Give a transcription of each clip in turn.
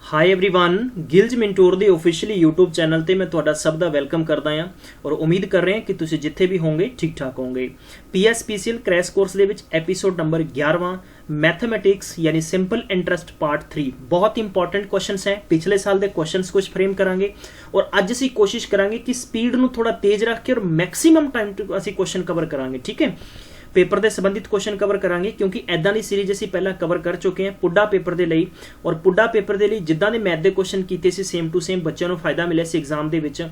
Hi everyone, गिल्ज मिंटोर ਦੇ officially YouTube channel ਤੇ ਮੈਂ ਤੁਹਾਡਾ ਸਭ ਦਾ ਵੈਲਕਮ ਕਰਦਾ ਹਾਂ ਔਰ ਉਮੀਦ ਕਰ ਰਹੇ ਹਾਂ ਕਿ ਤੁਸੀਂ ਜਿੱਥੇ ਵੀ ਹੋਵੋਗੇ ਠੀਕ ਠਾਕ ਹੋਵੋਗੇ। ਪੀਐਸਪੀਸੀਐਲ ਕ੍ਰੈਸ਼ ਕੋਰਸ ਦੇ ਵਿੱਚ ਐਪੀਸੋਡ ਨੰਬਰ 11ਵਾਂ मैथमेटिक्स यानी सिंपल इंटरेस्ट पार्ट 3 बहुत इंपॉर्टेंट क्वेश्चंस हैं। पिछले साल के क्वेश्चंस कुछ फ्रेम करांगे और अज असीं कोशिश करांगे कि स्पीड नूं थोड़ा तेज रख के और मैक्सीमम टाइम असीं क्वेश्चन कवर करांगे। ठीक है, पेपर के संबंधित क्वेश्चन कवर करांगे क्योंकि ऐदां दी सीरीज असीं पहलां कवर कर चुके हैं पुड्डा पेपर दे लई। और पुड्डा पेपर दे लई जिद्दां दे मैथ दे क्वेश्चन कीते सी सेम टू सेम बच्चों नूं फायदा मिलिया सी एग्जाम दे विच।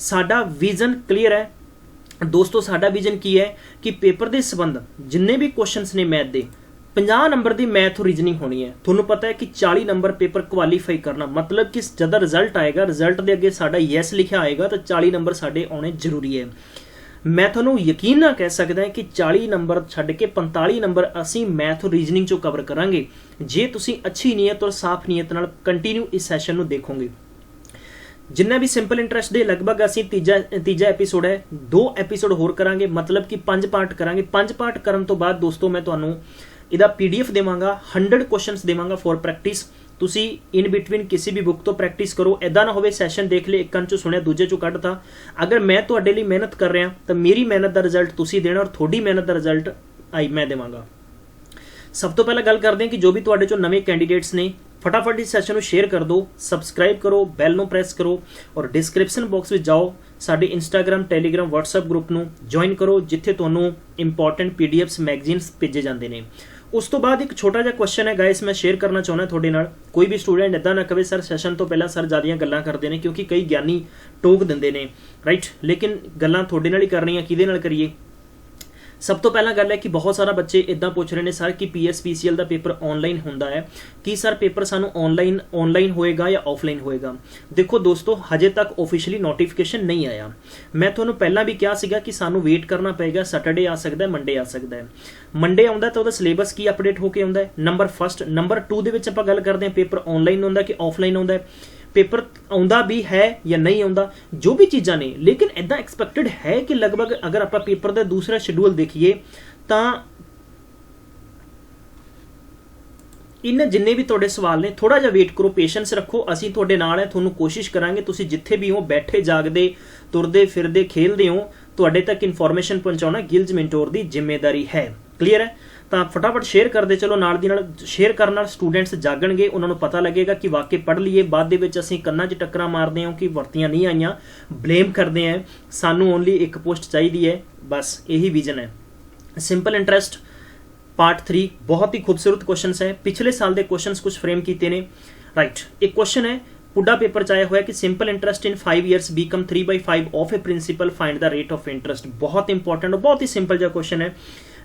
साडा विजन क्लीयर है दोस्तों। साडा विजन की है कि पेपर के संबंध जिन्ने भी क्वेश्चन ने मैथ के 50 नंबर की मैथ रीजनिंग होनी है। थोनू पता है कि 40 नंबर पेपर क्वालीफाई करना मतलब कि जब रिजल्ट आएगा रिजल्ट के अगे साडा यस लिखा आएगा तो 40 नंबर साडे आने जरूरी है। मैं थोनू यकीन ना कह सकता है कि 40 नंबर छड्ड के 45 नंबर असीं मैथ रीजनिंग चो कवर करांगे जे तुसीं अच्छी नीयत और साफ नीयत नाल कंटिन्यू इस सैशन नूं देखोगे। जिन्ना भी सिंपल इंटरेस्ट दे लगभग असीं तीजा एपीसोड है, 2 एपीसोड होर करांगे मतलब कि 5 पार्ट करांगे। 5 पार्ट करन तो बाद दोस्तों मैं तुहानूं इहदा PDF Devanga, 100 questions Devanga for practice. तुसी इन बिटवीन किसी भी बुक तो प्रैक्टिस करो। इदां ना होवे सैशन देख ले एक कंन चों सुनिया दूजे चों कढता। अगर मैं तुहाडे लई मेहनत कर रहा तो मेरी मेहनत का रिजल्ट तुसी देना और थोड़ी मेहनत का रिजल्ट मैं देवांगा। सब तो पहला गल करते हैं कि जो भी तुहाडे चों नवे कैंडीडेट्स ने फटाफट इस सैशन को शेयर कर दो, सबसक्राइब करो, बैल नूं प्रेस करो और डिस्क्रिप्शन बॉक्स में जाओ साडे इंस्टाग्राम टैलीग्राम व्हाट्सएप ग्रुप नूं ज्वाइन करो जिथे तुहानूं इंपॉर्टेंट PDFs मैगजीन्स भेजे जाते हैं। उस तो बाद एक छोटा जिहा क्वेश्चन है गाइस मैं शेयर करना चाहुंदा तुहाडे नाल। कोई भी स्टूडेंट इदां ना कहे सर सैशन तो पहला सर ज़्यादा गल्लां करते हैं क्योंकि कई ज्ञानी टोक दिंदे ने राइट, लेकिन गल्लां तुहाडे नाल ही करनियां किहदे नाल करिए। सब तो पहला गल है कि बहुत सारा बच्चे इदा पूछ रहे हैं सर कि PSPCL का पेपर ऑनलाइन होंदा है कि सर पेपर सानू ऑनलाइन होएगा या ऑफलाइन होएगा। देखो दोस्तों हजे तक ऑफिशियली नोटिफिकेशन नहीं आया। मैं तुहानू पहला भी कहा सीगा कि सानू वेट करना पेगा। सैटरडे आ सकता है, मंडे आ सकता है। मंडे आउंदा तो उहदा सिलेबस की अपडेट होके आउंदा है नंबर फर्स्ट। नंबर 2 दे विच आपां गल करदे हां पेपर ऑनलाइन होंदा कि ऑफलाइन होंदा है। पेपर आउंदा भी है या नहीं आउंदा जो भी चीज़ां ने, लेकिन इदां एक्सपैक्टेड है कि लगभग अगर आप पेपर का दूसरा शेड्यूल देखिए तो इन जिन्ने भी तुहाडे सवाल ने थोड़ा जिहा वेट करो, पेशेंस रखो। असीं तुहाडे नाल है, तुहानूं कोशिश करांगे तुसीं जिथे भी हो बैठे जागदे तुरदे फिरदे खेलदे हो तुहाडे तक इन्फॉर्मेशन पहुंचाउणा गिल्ज मिंटोर दी जिम्मेदारी है। क्लीयर है तो फटाफट शेयर करते चलो। नाल दी नाल शेयर करन नाल स्टूडेंट्स जागणगे, उन्होंने पता लगेगा कि वाकई पढ़ लीए। बाद दे विच असीं कन्नां 'च टक्करां मारदे हो कि भर्तियां नहीं आईयां, ब्लेम करते हैं सानू ओनली एक पोस्ट चाहिए है, बस यही विजन है। सिंपल इंटरेस्ट पार्ट 3 बहुत ही खूबसूरत क्वेश्चन है। पिछले साल के क्वेश्चन कुछ फ्रेम किए ने राइट। एक क्वेश्चन है पुड्डा पेपर च आया हुआ कि simple interest in 5 years become 3/5 of a principal find the rate of interest. बहुत इंपॉर्टेंट और बहुत ही सिंपल जो क्वेश्चन है,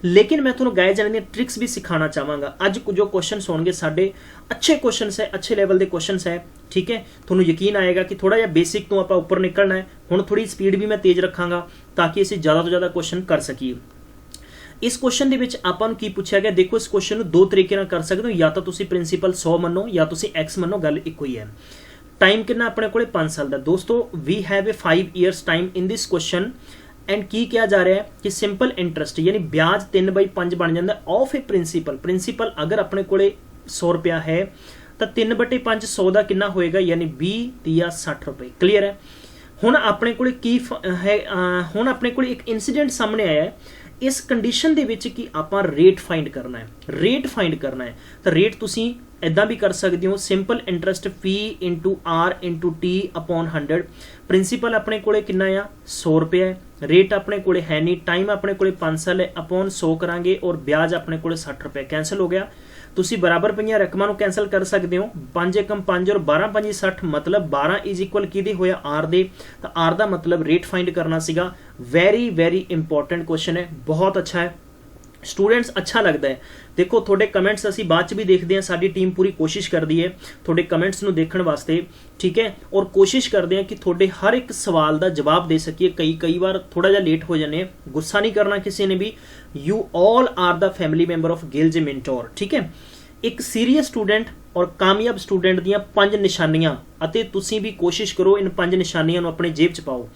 लेकिन मैं थोड़ा गाइड जाने दी ट्रिक्स भी सिखाना चाहांगा। अज जो क्वेश्चन होंगे साडे अच्छे क्वेश्चन है, अच्छे लेवल के क्वेश्चन है। ठीक है, थोड़ा यकीन आएगा कि थोड़ा जिहा बेसिक तो आप उपर निकलना है। हुण थोड़ी स्पीड भी मैं तेज रखांगा ताकि असीं ज़्यादा तो ज़्यादा क्वेश्चन कर सकीए। इस क्वेश्चन के विच आपां नूं की पूछा गया, देखो इस क्वेश्चन नूं 2 तरीके नाल कर सकते हो, या तो तुसीं प्रिंसीपल 100 मनो या तुसीं X मनो, गल इक्को ही है। टाइम कितना अपने कोले 5 साल का। दोस्तों we have a 5 years time in this question and की क्या जा रहा है कि सिंपल इंटरेस्ट यानी ब्याज 3/5 बन जाता है ऑफ ए प्रिंसीपल। प्रिंसीपल अगर अपने कोले 100 रुपया है तो 3/5 100 का कितना होएगा यानी 20 या 60 रुपए। क्लीयर है। हुण अपने कोले की है, हुण अपने कोले एक इंसीडेंट सामने आया है। इस कंडीशन दे विच कि आपां रेट फाइंड करना है, रेट फाइंड करना है तो रेट तुसीं इदां भी कर सकते हो simple interest P × R × T upon 100। Principal अपने कोले कितना आ 100 रुपया है, रेट अपने कोले है नहीं, टाइम अपने कोले 5 साल है, अपॉन 100 करांगे और ब्याज अपने कोले 60 रुपये। कैंसल हो गया। तुसीं बराबर पईआं रकमां नूं कैंसल कर सकते हो। 5 × 5 और 12 × 5 60 मतलब 12 इज इक्वल किहदे होया R दे। तो R दा मतलब रेट फाइंड करना सीगा। वेरी वेरी इंपॉर्टेंट क्वेश्चन है, बहुत अच्छा है स्टूडेंट्स, अच्छा लगता है। देखो थोड़े कमेंट्स असीं बाद च भी देखते हैं, साडी टीम पूरी कोशिश करती है थोड़े कमेंट्स नूं देखण वास्ते। ठीक है, और कोशिश करते हैं कि थोड़े हर एक सवाल का जवाब दे सकीए। कई बार थोड़ा जिहा लेट हो जाने, गुस्सा नहीं करना किसी ने भी। You all are the family member of Gills mentor. ठीक है, एक सीरीयस स्टूडेंट और कामयाब स्टूडेंट दीयां 5 निशानियां अते तुसीं भी कोशिश करो इन 5 निशानियां नूं अपने जेब च पाओ।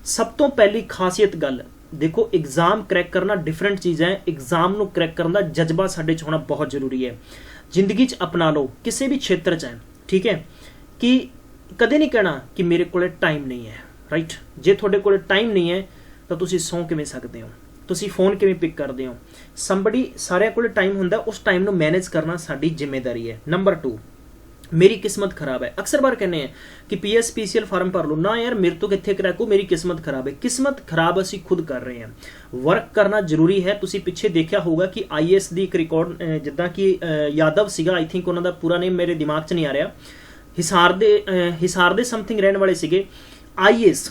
सब तो पहली खासियत गल देखो, एग्जाम क्रैक करना डिफरेंट चीज़ है, एग्जाम नूं क्रैक करने का जज्बा साडे च होना बहुत जरूरी है। जिंदगी च अपना लो, किसी भी क्षेत्र च है। ठीक है, कि कदे नहीं कहना कि मेरे कोले टाइम नहीं है, राइट। जे थोड़े कोले टाइम नहीं है तो तुसी सौ किवें सकते हो, तुसी फोन किवें पिक करते हो। संबड़ी सारिਆਂ कोले टाइम हुंदा, उस टाइम ਨੂੰ मैनेज करना साडी जिम्मेदारी है। नंबर 2, मेरी किस्मत खराब है। अक्सर बार कहने हैं कि PSPCL फार्म भर लो ना यार, मेरे तो कितने क्रैको, मेरी किस्मत खराब है। किस्मत खराब असी खुद कर रहे हैं, वर्क करना जरूरी है। तुसी पिछे देखा होगा कि IAS ਦੀ ਇੱਕ ਰਿਕਾਰਡ ਜਿੱਦਾਂ कि यादव ਸੀਗਾ, आई थिंक ਉਹਨਾਂ ਦਾ ਪੂਰਾ ਨੇਮ ਮੇਰੇ ਦਿਮਾਗ 'ਚ ਨਹੀਂ ਆ ਰਿਹਾ, ਹਿਸਾਰ ਦੇ ਸਮਥਿੰਗ ਰਹਿਣ ਵਾਲੇ ਸੀਗੇ। IAS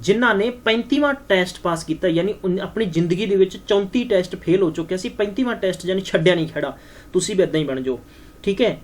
ਜਿਨ੍ਹਾਂ ਨੇ 35ਵਾਂ ਟੈਸਟ ਪਾਸ ਕੀਤਾ, ਯਾਨੀ ਆਪਣੀ ਜ਼ਿੰਦਗੀ ਦੇ ਵਿੱਚ 34 ਟੈਸਟ ਫੇਲ ਹੋ ਚੁੱਕਿਆ ਸੀ, 35ਵਾਂ ਟੈਸਟ ਯਾਨੀ ਛੱਡਿਆ ਨਹੀਂ ਖੜਾ। ਤੁਸੀਂ ਵੀ ਇਦਾਂ ਹੀ ਬਣ ਜਾਓ, ਠੀਕ ਹੈ।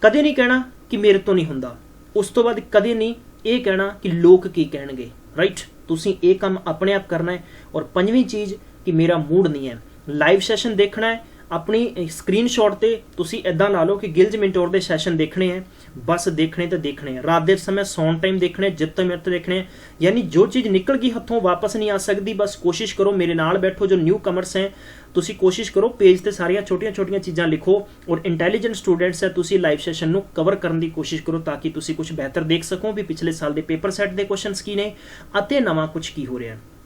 कदे नहीं कहना कि मेरे तो नहीं हुंदा, उस तो बाद कदे नहीं ये कहना कि लोग की कहणगे, राइट। तुसीं ये काम अपने आप करना है। और 5वीं चीज़ कि मेरा मूड नहीं है। लाइव सैशन देखना है, अपनी स्क्रीनशॉट ते तुसी इदां ला लो कि गिल्ज मिंटोर दे सैशन देखने हैं, बस देखने तो देखने हैं। रात के समय सौन टाइम देखने, जित मिनट देखने, यानी जो चीज़ निकल गई हथों वापस नहीं आ सकती। बस कोशिश करो, मेरे नाल बैठो जो न्यू कमर्स हैं, तुसी कोशिश करो पेज ते सारियां छोटियां छोटियां चीज़ां लिखो। और इंटैलीजेंट स्टूडेंट्स है, तुसी लाइव सैशन नूं कवर करने की कोशिश करो ताकि तुसी कुछ बेहतर देख सको भी पिछले साल के पेपर सैट के क्वेश्चनस की ने अते नवां कुछ की हो रहा है।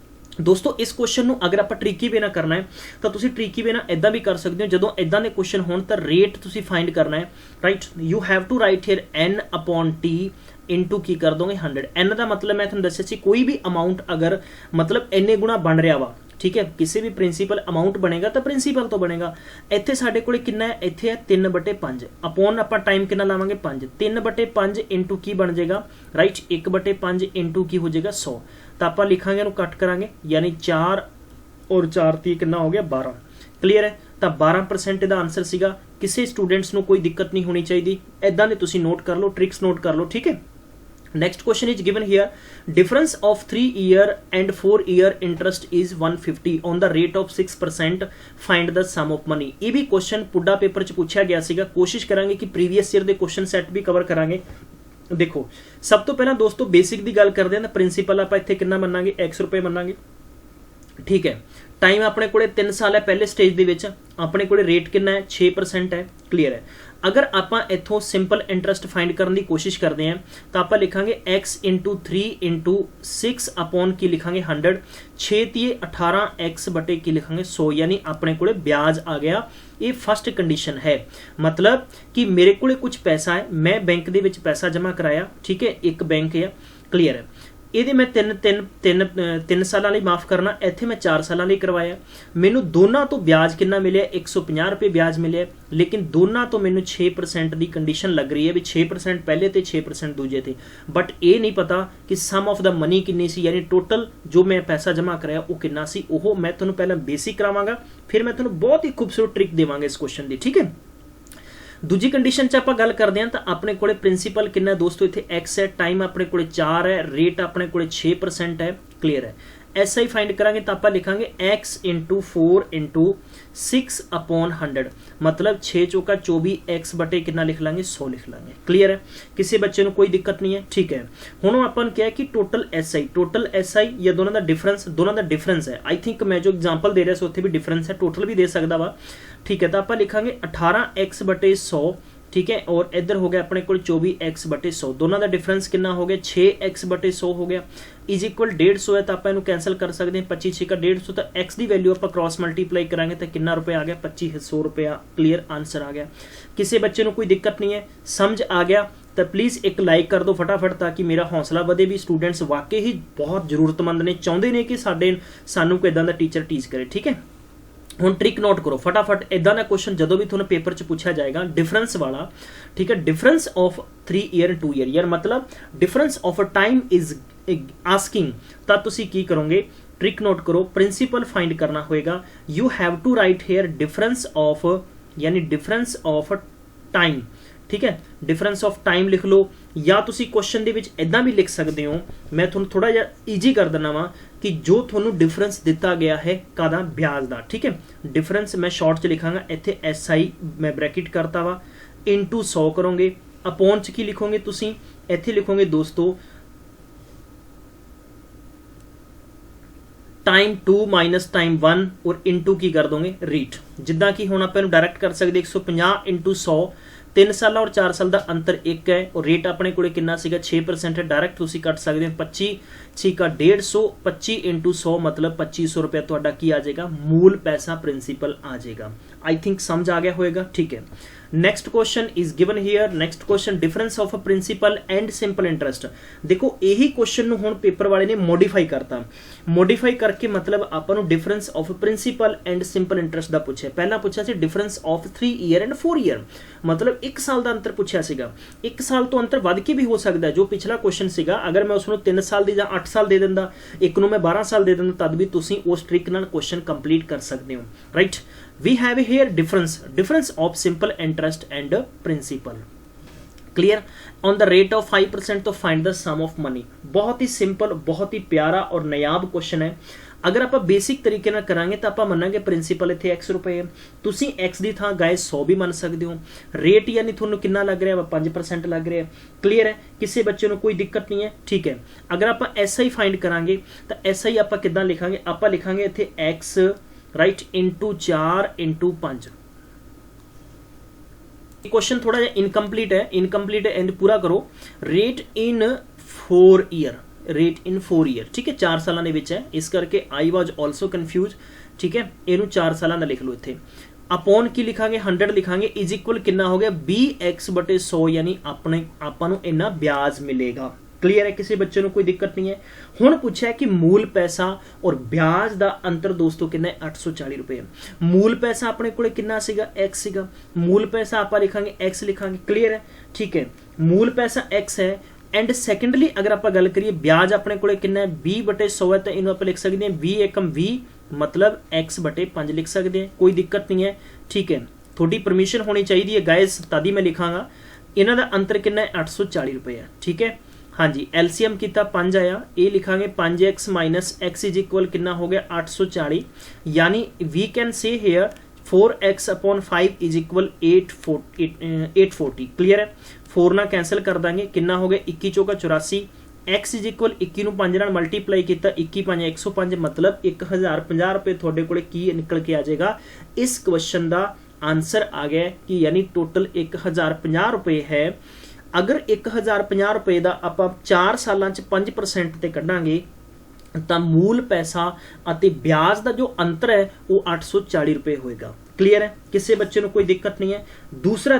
दोस्तों इस क्वेश्चन ਨੂੰ अगर आप ट्रिकी वे ना करना है तो तुसी ट्रिकी वे ना इदां भी कर सकते हो। ਜਦੋਂ इदां ਦੇ क्वेश्चन होण ਤਾਂ रेट तुसी फाइंड करना है, right. You have to write here n/t into की कर दोगे 100। n ਦਾ मतलब मैं ਤੁਹਾਨੂੰ ਦੱਸਿਆ ਸੀ कोई भी अमाउंट अगर मतलब ਇੰਨੇ गुणा बन रहा वा, ठीक है, किसी भी प्रिंसीपल अमाउंट बनेगा तो प्रिंसीपल तो बनेगा। इत्थे साडे कोले कितना है, इत्थे है 3/5 अपॉन आपां टाइम कितना लावांगे 5, 3/5 इंटू की बन जाएगा, राइट, 1/5 इंटू की हो जाएगा 100। तो आप लिखांगे इहनूं कट करांगे, यानी 4 और 4 ती कितना हो गया 12। क्लीयर है। तो 12% इहदा आंसर सीगा। किसी स्टूडेंट्स नूं कोई दिक्कत नहीं होनी चाहिए, इदां दे तुसीं नोट कर लो, ट्रिक्स नोट कर लो, ठीक है। Next question is given here. Difference of 3-year and 4-year interest is 150 on the rate of 6%. Find the sum of money. ये भी क्वेश्चन पुड्डा पेपर च पूछा गया सीगा। कोशिश करांगे कि प्रीवियस ईयर के क्वेश्चन सैट भी कवर करांगे। देखो सब तो पहला दोस्तों बेसिक की गल करते हैं। प्रिंसीपल आप इत्थे कितना मनांगे, x रुपए मनांगे, ठीक है। टाइम अपने कोले 3 साल है पहले स्टेज दे विच, अपने कोले रेट कितना है 6% है। क्लीयर है। अगर आप इत्थों सिंपल इंटरस्ट फाइंड करने की कोशिश करते हैं तो आप लिखांगे x इंटू 3 इंटू 6 अपॉन की लिखांगे 100, 6 तीए 18 x बटे की लिखांगे 100, यानी अपने कोले ब्याज आ गया। ये फर्स्ट कंडीशन है, मतलब कि मेरे कोले कुछ पैसा है, मैं बैंक दे विच पैसा जमा कराया, ठीक है, एक बैंक है। क्लीयर है। ਇਹਦੇ मैं ਤਿੰਨ ਸਾਲਾਂ ਲਈ माफ़ करना, ਇੱਥੇ मैं 4 ਸਾਲਾਂ ਲਈ करवाया। मैनू दोनों तो ब्याज कितना मिले 150 रुपये ब्याज मिले, लेकिन दोनों तो मैनू 6% की कंडीशन लग रही है भी 6% पहले तो 6% दूजे थे। बट ये नहीं पता कि सम ऑफ द मनी किन्नी सी, यानी टोटल जो मैं पैसा जमा कराया वो कितना सी। वो मैं तुहानू पहले बेसिक करावांगा, फिर मैं तुहानू बहुत ही खूबसूरत ट्रिक देवांगा इस क्वेश्चन की, ठीक है। दूजी कंडीशन च आपां गल करते हैं तो अपने कोले प्रिंसीपल कितना दोस्तों इत्थे x है, टाइम अपने कोले 4 है, रेट अपने कोले 6% है। क्लीयर है। SI फाइंड करांगे तो आप लिखांगे x इंटू 4 इंटू 6 अपॉन 100, मतलब 6 चौका 24, x बटे कितना लिख लांगे 100 लिख लांगे। क्लीयर है। किसी बच्चे को कोई दिक्कत नहीं है, ठीक है। हुण अपन क्या है कि टोटल SI या दोनों का डिफरेंस है। आई थिंक मैं जो एग्जाम्पल दे रहा से उत्थे भी डिफरेंस है, टोटल भी दे सकता वा, ठीक है। तो आप लिखांगे 18x बटे 100, ठीक है, और इधर हो गया अपने को 24x बटे 100, दोनों का डिफरेंस कितना हो गया 6x बटे 100 हो गया, इज इक्वल 150 है। तो आप कैंसल कर सकते हैं, 25 6 का 150, तो x की वैल्यू आप क्रॉस मल्टीप्लाई करांगे तो कितना रुपये आ गया 2500 रुपया। क्लीयर आंसर आ गया। किसी बच्चे को कोई दिक्कत नहीं है, समझ आ गया तो प्लीज़ एक लाइक कर दो फटाफट ताकि मेरा हौसला बढ़े भी। स्टूडेंट्स वाकई ही बहुत जरूरतमंद ने, चाहते हैं कि सानू कोई इदां दा टीचर टीच करे, ठीक है। हुण ट्रिक नोट करो फटाफट। इदां दा क्वेश्चन जदों भी तुहानूं पेपर च पूछा जाएगा डिफरेंस वाला, ठीक है, difference of 3 year and 2 year, यार मतलब difference of a time is asking, तो तुसीं की करोगे, ट्रिक नोट करो, प्रिंसीपल फाइंड करना होएगा। You have to write here difference of, यानी डिफरेंस ऑफ टाइम, ठीक है, डिफरेंस ऑफ टाइम लिख लो, या तुसी क्वेश्चन दे विच इदां भी लिख सकते हो। मैं तुहानूं थोड़ा जिहा ईजी कर देना वा कि जो तुहानूं डिफरेंस दिता गया है कादा ब्याज दा, ठीक है। डिफरेंस मैं शॉर्ट च लिखांगा, इत्थे SI मैं ब्रैकेट करता वा, इंटू 100 करोगे, अपॉन च की लिखोगे तुसी, इत्थे लिखोगे दोस्तों टाइम 2 माइनस टाइम 1 और इंटू की कर दोगे रेट। जिद्दां कि हुण आपां डायरैक्ट कर सकते 150 इंटू 100 3 ਸਾਲਾਂ और 4 ਸਾਲ ਦਾ ਅੰਤਰ 1 ਹੈ ਔਰ ਰੇਟ ਆਪਣੇ ਕੋਲੇ ਕਿੰਨਾ ਸੀਗਾ 6% ਹੈ। ਡਾਇਰੈਕਟ ਤੁਸੀਂ ਕੱਟ ਸਕਦੇ ਹੋ 25 ਛੀਕਾ 150, 25 × 100 मतलब 2500 रुपया ਤੁਹਾਡਾ ਕੀ ਆ ਜਾਏਗਾ मूल पैसा प्रिंसिपल आ जाएगा। आई थिंक समझ आ गया होएगा, ठीक है। Next question is given here. Next question difference of a principal and simple interest. देखो यही क्वेश्चन ਨੂੰ ਹੁਣ ਪੇਪਰ ਵਾਲੇ ਨੇ ਮੋਡੀਫਾਈ ਕਰਤਾ। ਮੋਡੀਫਾਈ ਕਰਕੇ मतलब ਆਪਾਂ ਨੂੰ difference of principal and simple interest ਦਾ ਪੁੱਛਿਆ। ਪਹਿਲਾਂ ਪੁੱਛਿਆ ਸੀ difference of 3 year and 4 year मतलब 1 ਸਾਲ ਦਾ ਅੰਤਰ ਪੁੱਛਿਆ ਸੀਗਾ। 1 ਸਾਲ ਤੋਂ ਅੰਤਰ ਵੱਧ ਕੇ ਵੀ ਹੋ ਸਕਦਾ ਜੋ ਪਿਛਲਾ ਕੁਐਸਚਨ ਸੀਗਾ। ਅਗਰ ਮੈਂ ਉਸ ਨੂੰ 3 ਸਾਲ ਦੀ ਜਾਂ 8 ਸਾਲ ਦੇ ਦਿੰਦਾ, ਇੱਕ ਨੂੰ ਮੈਂ 12 ਸਾਲ ਦੇ ਦਿੰਦਾ, ਤਦ ਵੀ ਤੁਸੀਂ ਉਸ ਟ੍ਰਿਕ ਨਾਲ ਕੁਐਸਚਨ ਕੰਪਲੀਟ ਕਰ ਸਕਦੇ ਹੋ, right. We have here difference of simple interest and principal, clear। on the rate of 5% to find the sum of money। बहुत ही सिंपल, बहुत ही प्यारा और नायाब क्वेश्चन है। अगर आप बेसिक तरीके ਨਾਲ ਕਰਾਂਗੇ ਤਾਂ ਆਪਾਂ ਮੰਨਾਂਗੇ ਪ੍ਰਿੰਸੀਪਲ ਇੱਥੇ x ਰੁਪਏ ਹੈ, ਤੁਸੀਂ x ਦੀ ਥਾਂ ਗਾਇਸ 100 ਵੀ ਮੰਨ ਸਕਦੇ ਹੋ। ਰੇਟ ਯਾਨੀ ਤੁਹਾਨੂੰ ਕਿੰਨਾ ਲੱਗ ਰਿਹਾ ਵਾ 5% ਲੱਗ ਰਿਹਾ, ਕਲੀਅਰ ਹੈ। ਕਿਸੇ ਬੱਚੇ ਨੂੰ ਕੋਈ ਦਿੱਕਤ ਨਹੀਂ ਹੈ, ਠੀਕ ਹੈ। ਅਗਰ ਆਪਾਂ SI फाइंड ਕਰਾਂਗੇ ਤਾਂ SI ਆਪਾਂ ਕਿੱਦਾਂ ਲਿਖਾਂਗੇ, ਆਪਾਂ ਲਿਖਾਂਗੇ ਇੱਥੇ x right into 4 into 5। Question थोड़ा जा इनकम्प्लीट है एंड पूरा करो। Rate in 4 year, rate in 4 year, ठीक है। 4 साल है, इस करके आई वॉज ऑल्सो कन्फ्यूज, ठीक है। इनू 4 साल लिख लो इतने। अपॉन की लिखांगे 100 लिखांगे इज इक्वल कितना हो गया bx/100 यानी अपने आपां नूं इन्ना ब्याज मिलेगा, क्लीयर है। किसी बच्चे को कोई दिक्कत नहीं है। हुण पूछा है कि मूल पैसा और ब्याज का अंतर दोस्तों कितना है 840 रुपए। मूल पैसा अपने को कितना सीगा x सीगा, मूल पैसा आप लिखांगे x लिखांगे, क्लीयर है, ठीक है। मूल पैसा x है एंड सैकेंडली अगर आप गल करिए ब्याज अपने को कितना है 20/100 है तो इन्हों आप लिख सकते हैं 20 एकम 20 मतलब x/5 लिख सकते हैं, कोई दिक्कत नहीं है, ठीक है। थोड़ी परमिशन होनी चाहिए है गाइस, तभी मैं लिखांगा। इन्हों का अंतर कितना है 840 रुपए है, ठीक है। हाँ जी, एलसीएम किया 5 आया, ये लिखांगे 5x minus x is equal कितना हो गया 840 यानी we can say here 4x/5 is equal 840, clear है। 4 ना कैंसल कर देंगे, कितना हो गया 21 चौका 84, x इज इक्वल 21 ਨੂੰ 5 ਨਾਲ ਮਲਟੀਪਲਾਈ ਕੀਤਾ 21 5 105 मतलब 1050 रुपए ਤੁਹਾਡੇ ਕੋਲੇ ਕੀ ਨਿਕਲ ਕੇ ਆ ਜਾਏਗਾ। इस क्वेश्चन का आंसर आ गया कि यानी टोटल 1050 रुपए है। अगर 1050 रुपए का आप 4 सालों 5% ते कढ़ांगे तो मूल पैसा अते ब्याज का जो अंतर है वो 840 रुपए होएगा, क्लीयर है। किसी बच्चे को कोई दिक्कत नहीं है। दूसरा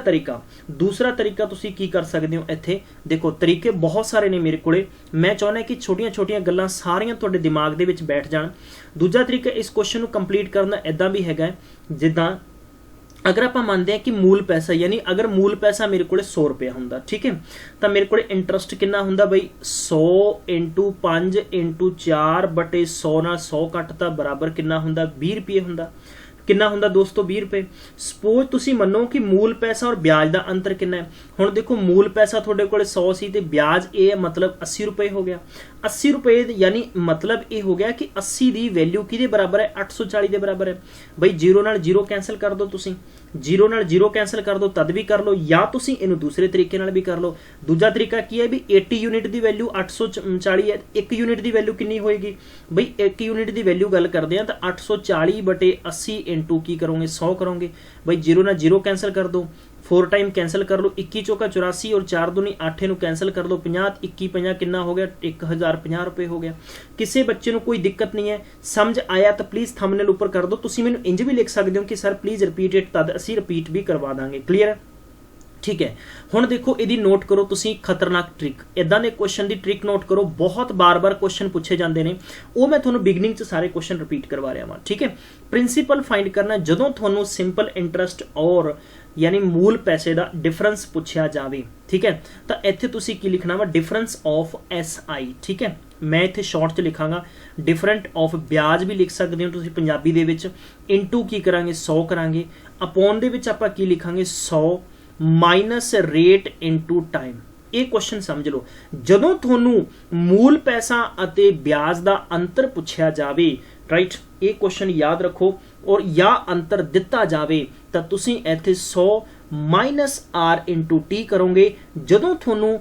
तरीका तुसी की कर सकते हो, इत्थे देखो तरीके बहुत सारे ने मेरे कोले, मैं चाहना कि छोटिया छोटिया गल्लां सारियां तुहाडे दिमाग दे विच बैठ जाण। दूजा तरीका इस क्वेश्चन को कंप्लीट करना इदां भी हैगा जिद्दां अगर आप मानते हैं कि मूल पैसा यानी अगर मूल पैसा मेरे को 100 रुपया होंदा, ठीक है, तो मेरे को इंटरस्ट कितना होंदा बई 100 × 5 × 4/100 ਨਾਲ 100 ਕੱਟਤਾ बराबर कितना होंदा 20 रुपये होंदा। कितना होंदा दोस्तों 20 रुपए। सपोज तुसी मनो कि मूल पैसा और ब्याज का अंतर कितना है। हुण देखो मूल पैसा थोड़े कोले 100 सी ते ब्याज ये मतलब 80 रुपए हो गया। 80 रुपए यानी मतलब ये हो गया कि 80 की वैल्यू किहदे बराबर है 840 के बराबर है। बई 0 नाल 0 कैंसल कर दो, तुसी 0 नाल 0 कैंसल कर दो तद भी कर लो, या तुसी इनू दूसरे तरीके नाल भी कर लो। दूजा तरीका की है भी 80 यूनिट की वैल्यू 840 है, 1 यूनिट की वैल्यू कितनी होएगी बई 1 यूनिट की वैल्यू गल करते हैं तो 840/80 इंटू की करोगे 100 करोगे। भाई 0 ना 0 कैंसल कर दो, 4 टाइम कैंसल कर लो, 21 चौका 84 और 4 दूनी 8 नू कैंसल कर दो 50, 21 50 कितना हो गया 1050 रुपए हो गया। किसी बच्चे को कोई दिक्कत नहीं है, समझ आया तो प्लीज़ थंबनेल ऊपर कर दो। तुसी मैनू इंज भी लिख सकते हो कि सर प्लीज़ रिपीट इट, तद असी रिपीट भी करवा देंगे, क्लीयर है, ठीक है। हुण देखो इहदी नोट करो तुसी खतरनाक ट्रिक, इदां दे क्वेश्चन की ट्रिक नोट करो। बहुत बार बार क्वेश्चन पूछे जाते हैं, वो मैं तुहानूं बिगनिंग च सारे क्वेश्चन रिपीट करवा रहा वां, ठीक है। प्रिंसीपल फाइंड करना जदों तुहानूं सिंपल इंटरस्ट और यानी मूल पैसे का डिफरेंस पूछा जाए, ठीक है, तो इत्थे तुसी की लिखना वा डिफरेंस ऑफ SI, ठीक है। मैं इत्थे शॉर्ट च लिखांगा डिफरेंट ऑफ ब्याज भी लिख सकते हो तुसी पंजाबी दे विच, इंटू की करांगे 100 करांगे, अपॉन दे विच आपां की लिखांगे 100 माइनस रेट इंटू टाइम। ये क्वेश्चन समझ लो, जदों तुहानूं मूल पैसा अते ब्याज का अंतर पूछा जाए, राइट, ये क्वेश्चन याद रखो, और या अंतर दिता जाए तो तुसी इत्थे 100 माइनस R इंटू T करोगे। जदों तुहानूं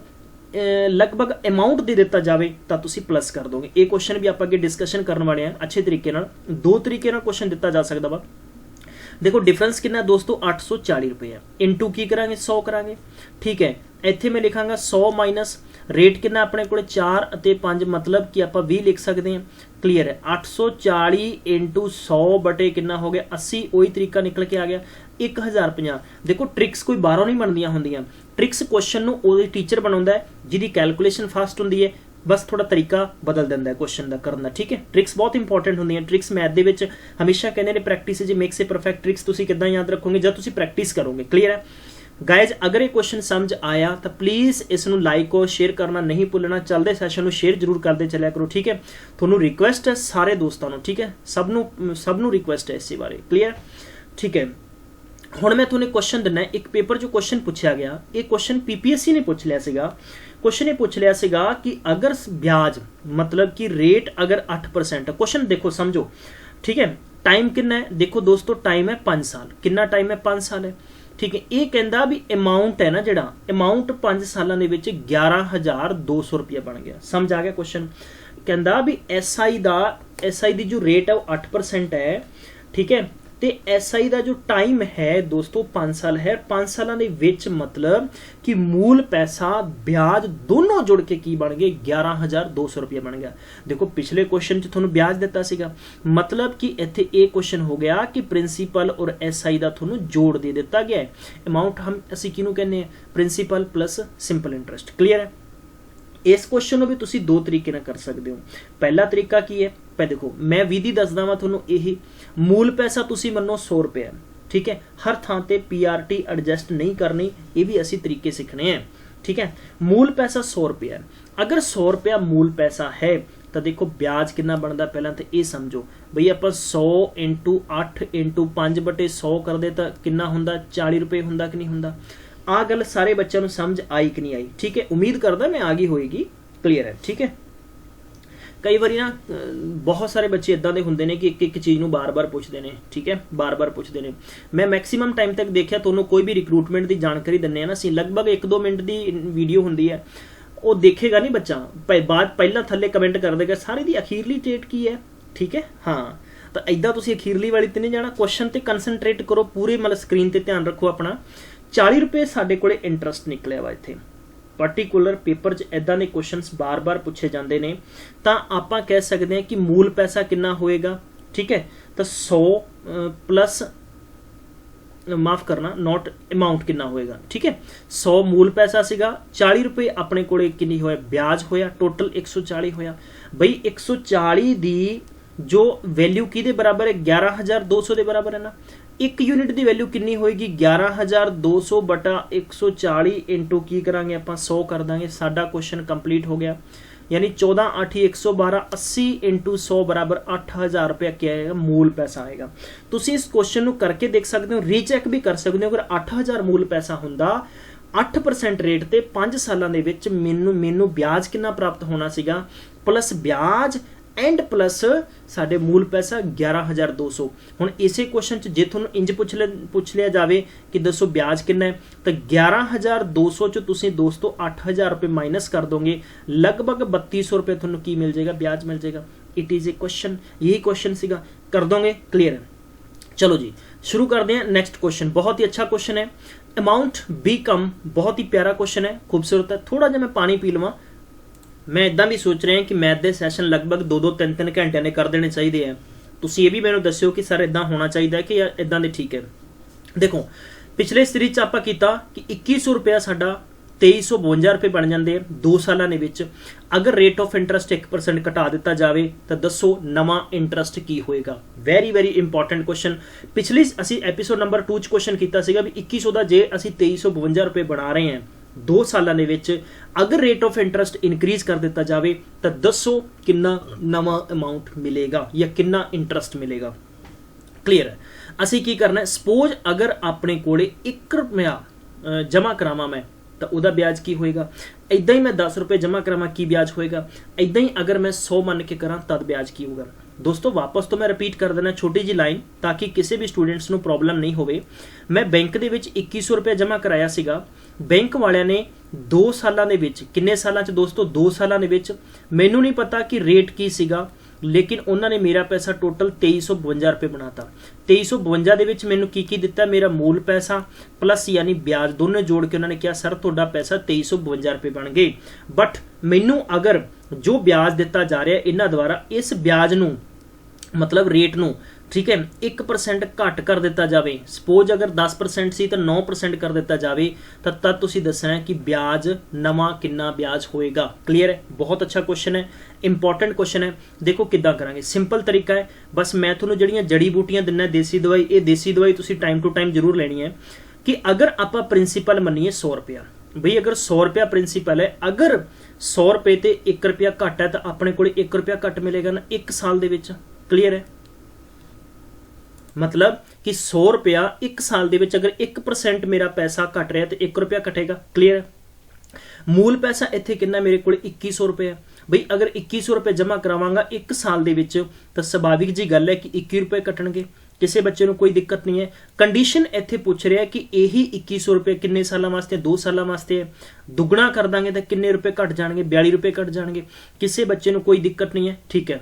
लगभग अमाउंट दे दिता जाए तो तुसी प्लस कर दोगे। ये क्वेश्चन भी आप अगे डिस्कशन करने वाले हैं अच्छे तरीके नाल। 2 तरीके नाल क्वेश्चन दिता जा सकता वा। देखो डिफरेंस कितना दोस्तों 840 रुपए है इनटू की करांगे 100 करांगे ठीक है ਇੱਥੇ मैं लिखांगा 100 माइनस रेट कितना अपने को 4 ਅਤੇ 5 मतलब कि आप 20 लिख सकते हैं क्लीयर है 840 इंटू 100 बटे कितना हो गया 80 वही तरीका निकल के आ गया 1050 देखो ट्रिक्स कोई बाहरों नहीं बनदियां होंदियां ट्रिक्स क्वेश्चन ਨੂੰ ਉਹਦੇ ਟੀਚਰ ਬਣਾਉਂਦਾ ਹੈ ਜਿਹਦੀ ਕੈਲਕੂਲੇਸ਼ਨ ਫਾਸਟ ਹੁੰਦੀ ਹੈ बस थोड़ा तरीका बदल देंदा है क्वेश्चन का करना ठीक है ट्रिक्स बहुत इंपॉर्टेंट होंदी हैं ट्रिक्स मैथ दे विच हमेशा कहते हैं practice is makes a perfect tricks तुसीं किदां याद रखोगे जब तुसीं प्रैक्टिस करोगे क्लीयर है गाइज अगर ये क्वेश्चन समझ आया तो प्लीज़ इसनूं लाइक और शेयर करना नहीं भुलना चलते सैशन में शेयर जरूर करते चलिया करो ठीक है थोनों रिक्वेस्ट है सारे दोस्तों को ठीक है सबनों रिक्वेस्ट है इस बारे क्लीयर ठीक है हुण मैं तुहानूं क्वेश्चन दिना एक पेपर जो क्वेश्चन पूछा गया ये क्वेश्चन पीपीएससी ने पूछ लिया सीगा क्वेश्चन ये पूछ लिया सीगा कि अगर ब्याज मतलब कि रेट अगर 8% है क्वेश्चन देखो समझो ठीक है टाइम कितना है देखो दोस्तों टाइम है 5 साल कितना टाइम है 5 साल है ठीक है ये कहता भी अमाउंट है ना जिहड़ा अमाउंट 5 सालों के विच 11,200 रुपया बन गया समझ आ गया क्वेश्चन कहता भी एसआई दी जो रेट है वो 8% है ठीक है तो एसआई का जो टाइम है दोस्तों 5 साल है 5 सालों के विच मतलब कि मूल पैसा ब्याज दोनों जुड़ के की बन गए 11,200 रुपया बन गया देखो पिछले क्वेश्चन च तुहानूं ब्याज दिता सीगा मतलब कि इत्थे ये क्वेश्चन हो गया कि प्रिंसीपल और एसआई का तुहानूं जोड़ दे दिता गया है अमाउंट हम असीं किहनूं कहने principal plus simple interest clear है इस क्वेश्चन को भी तुसी दो तरीके कर सकते हो पहला तरीका की है पे देखो मैं विधि दसदा वा तुहानूं यही मूल पैसा तुसी मनो 100 रुपया ठीक है हर थां ते पीआरटी एडजस्ट नहीं करनी ये भी असी तरीके सीखने हैं ठीक है मूल पैसा 100 रुपया है अगर 100 रुपया मूल पैसा है तो देखो ब्याज कितना बनता पहला तो ये समझो बई आप 100 इंटू 8 इंटू 5 बटे 100 कर दे तो कितना हुंदा 40 रुपये हुंदा कि नहीं हुंदा आ गल सारे बच्चों समझ आई कि नहीं आई ठीक है उम्मीद करदा मैं आ गई होएगी क्लीयर है ठीक है कई बार ना बहुत सारे बच्चे इदां दे हुंदे ने कि एक चीज़ नूं बार बार पुछदे ने ठीक है बार बार पुछदे ने मैं मैक्सीमम टाइम तक देखिया तुहानूं कोई भी रिक्रूटमेंट की जानकारी दिंदे ना असीं लगभग 1-2 मिनट की वीडियो हुंदी है वो देखेगा नहीं बच्चा बाद पहला थल्ले कमेंट कर देगा सारी दी अखीरली डेट की है ठीक है हाँ तो इदां तुसीं अखीरली वाली ते नहीं जाना क्वेश्चन ते कंसनट्रेट करो पूरे मतलब स्क्रीन ते ध्यान रखो अपना 40 रुपये साडे कोले इंटरस्ट निकलिया वा इत्थे पर्टिकुलर पेपर च इदां दे क्वेश्चनस बार बार पूछे जाते हैं तो आप कह सकते हैं कि मूल पैसा कितना होएगा ठीक है तो 100 प्लस माफ़ करना नॉट अमाउंट कितना होएगा ठीक है 100 मूल पैसा सीगा 40 रुपये अपने कोले किन्नी होया ब्याज होया टोटल 140 होया बई 140 दी जो वैल्यू किहदे बराबर है 11,200 के बराबर है ना एक यूनिट की वैल्यू कितनी होएगी 11,200 बटा 140 इंटू की करांगे आप 100 कर देंगे साडा क्वेश्चन कंप्लीट हो गया यानी 14 8 112 80 इंटू 100 बराबर 8,000 रुपया क्या आएगा मूल पैसा आएगा तुसीं इस क्वेश्चन को करके देख सकते हो रीचैक भी कर सकते हो अगर 8,000 मूल पैसा हुंदा 8% रेट ते 5 सालों के विच मैनू ब्याज कितना प्राप्त होना सीगा प्लस ब्याज एंड प्लस साडे मूल पैसा 11,200 हुण इसे क्वेश्चन च जे तुहानूं इंज पुछ लिया जाए कि दसो ब्याज कितना है तो 11,200 च तुसीं दोस्तों 8,000 रुपये माइनस कर दोगे लगभग 3200 रुपये तुहानूं की मिल जाएगा ब्याज मिल जाएगा इट इज़ ए क्वेश्चन यही क्वेश्चन सीगा कर दोगे क्लियर है चलो जी शुरू करते हैं नेक्स्ट क्वेश्चन बहुत ही अच्छा क्वेश्चन है अमाउंट बी कम बहुत ही प्यारा क्वेश्चन है खूबसूरत है थोड़ा जिहा मैं पानी पी लवां मैं इदां भी सोच रहा कि मैथ के सैशन लगभग 2-2 3-3 घंटे ने कर देने चाहिए हैं तुसीं ये भी मैनूं दस्सिओ कि सर इदां होना चाहिए कि इदां दे ठीक है देखो पिछले सीरीज आपां कीता कि 2100 रुपया साडा 2352 रुपये बन जाते हैं 2 सालों के विच अगर रेट ऑफ इंटरस्ट 1% घटा दिता जाए तो दसो नवा इंटरस्ट की होएगा वेरी वेरी इंपॉर्टेंट क्वेश्चन पिछली असी एपीसोड नंबर 2 क्वेश्चन किया सीगा भी 2100 का जे असी 2352 रुपये बना रहे हैं 2 सालों के विच अगर रेट ऑफ इंटरस्ट इनक्रीज कर दिता जाए तो दसो कितना नवा अमाउंट मिलेगा या कितना इंटरस्ट मिलेगा क्लीयर है असी की करना है सपोज अगर अपने कोले 1 रुपया जमा करावां मैं तो वह ब्याज की होएगा इदां ही मैं 10 रुपये जमा करावां की ब्याज होएगा इदां ही अगर मैं 100 मन के करा तद ब्याज की होगा दोस्तों वापस तो मैं रिपीट कर देना छोटी जी लाइन ताकि किसी भी स्टूडेंट्स को प्रॉब्लम नहीं होवे मैं बैंक के 2100 रुपया जमा कराया सीगा बैंक वालियां ने 2 सालों के किन्ने सालों दोस्तों 2 सालों के मैनू नहीं पता कि रेट की सीगा लेकिन उन्होंने मेरा पैसा टोटल 2352 रुपये बनाता। 2352 ਦੇ ਵਿੱਚ ਮੈਨੂੰ ਕੀ ਦਿੱਤਾ, ਮੇਰਾ मूल पैसा प्लस यानी ब्याज दोनों जोड़ के उन्होंने कहा सर ਤੁਹਾਡਾ पैसा 2352 रुपये बन गए। बट मैनू अगर जो ब्याज दिता जा रहा इन्हां द्वारा इस ब्याज नू मतलब रेट नू ठीक है 1% घट कर दिता जाए, सपोज अगर 10% सी तो 9% कर दिता जाए तो तद तुसी दसना है कि ब्याज नवा कितना ब्याज होएगा। क्लीयर है, बहुत अच्छा क्वेश्चन है, इंपॉर्टेंट क्वेश्चन है। देखो किद्दां करांगे, सिंपल तरीका है, बस मैं तुहानूं जड़ियां जड़ी बूटियां दिना देसी दवाई, ये देसी दवाई तुसी टाइम टू टाइम जरूर लेनी है कि अगर आपां प्रिंसीपल मन्नीए 100 रुपया, बई अगर 100 रुपया प्रिंसीपल है, अगर 100 रुपये ते 1 रुपया घट है तो अपने को 1 रुपया घट मिलेगा ना 1 साल दे विच। क्लीयर है, मतलब कि 100 रुपया 1 साल दे विच अगर 1% मेरा पैसा घट रहा तो 1 रुपया घटेगा। क्लीयर है, मूल पैसा इत्थे कितना मेरे को 2100 रुपये है, बई अगर 2100 रुपये जमा करावांगा 1 साल दे विच तो सुभाविक जी गल है कि 21 रुपये कटणगे, किसी बच्चे को कोई दिक्कत नहीं है। कंडीशन इत्थे पूछ रहा है कि यही 2100 रुपये किन्ने सालों वास्ते, 2 सालों वास्ते है, दुगना कर देंगे तो किन्ने रुपये घट जाएंगे, 42 रुपये घट जाएंगे, किसी बच्चे को कोई दिक्कत नहीं है। ठीक है,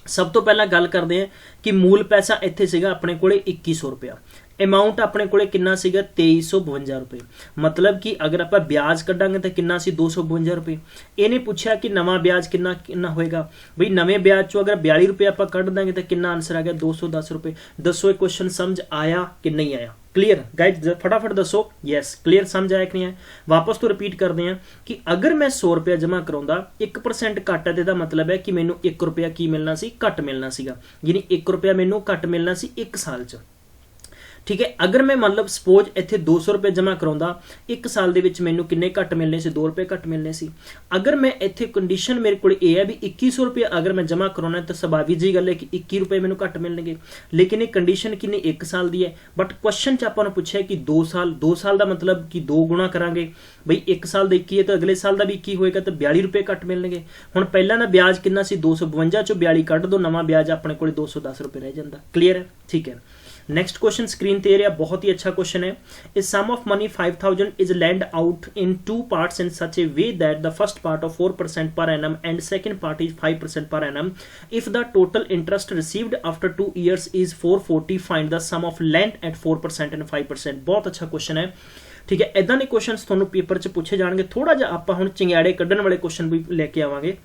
सब तो पहला गल करते हैं कि मूल पैसा इत्थे सीगा अपने कोले 2100 रुपया, अमाउंट अपने कोले कितना सीगा 2352 रुपये, मतलब कि अगर आप ब्याज कढ़ांगे तो कितना सी 252 रुपये। इन्हें पूछा कि नवा ब्याज कितना कितना होएगा, बई नवे ब्याज चो अगर 42 रुपये आप कढ़ देंगे तो कितना आंसर आ गया 210 रुपये। दसो एक क्वेश्चन समझ आया कि नहीं आया। क्लियर गाइड, फटाफट दसो यस क्लियर समझ आया कि नहीं है। वापस तो रिपीट करते हैं कि अगर मैं 100 रुपया जमा कराउंदा 1% घट है तो मतलब है कि मैनू 1 रुपया की मिलना सी, घट मिलना सीगा, यानी 1 रुपया मैनू घट मिलना सी 1 साल च। ठीक है, अगर मैं मतलब सपोज इत्थे 200 रुपये जमा कराउंदा 1 साल दे विच मैनू किन्ने घट मिलने से, 2 रुपये घट मिलने सी। अगर मैं इत्थे कंडीशन मेरे को ये है भी 2100 रुपये अगर मैं जमा कराउना तो स्वाभाविक जी गल है कि 21 रुपये मैनू घट मिलणगे, लेकिन ये कंडीशन किन्नी 1 साल दी है। बट क्वेश्चन च आपां नूं पुछिआ कि 2 साल का मतलब कि 2 गुणा करांगे, बई 1 साल का 21 है तो अगले साल का भी 21 होएगा तो 42 रुपये घट मिलणगे। हुण पहलां दा ब्याज कितना सी 252 चो 42 कढ दो, नवा ब्याज अपने को 210 रुपये रह जांदा। क्लीयर है, ठीक है। नेक्स्ट क्वेश्चन स्क्रीन ते रहा, बहुत ही अच्छा क्वेश्चन है। Is sum of money 5000 is lent out in 2 parts in such a way that the first part of 4% per annum and second part is 5% per annum. If the total interest received after 2 years is 440, find the sum of lent at 4% and 5%। बहुत अच्छा question है। ठीक है, इदां दे question तुहानूं paper च पूछे जाणगे। थोड़ा जिहा आपां हुण चिंगाड़े कड्ढण वाले क्वेश्चन भी लेके आवांगे।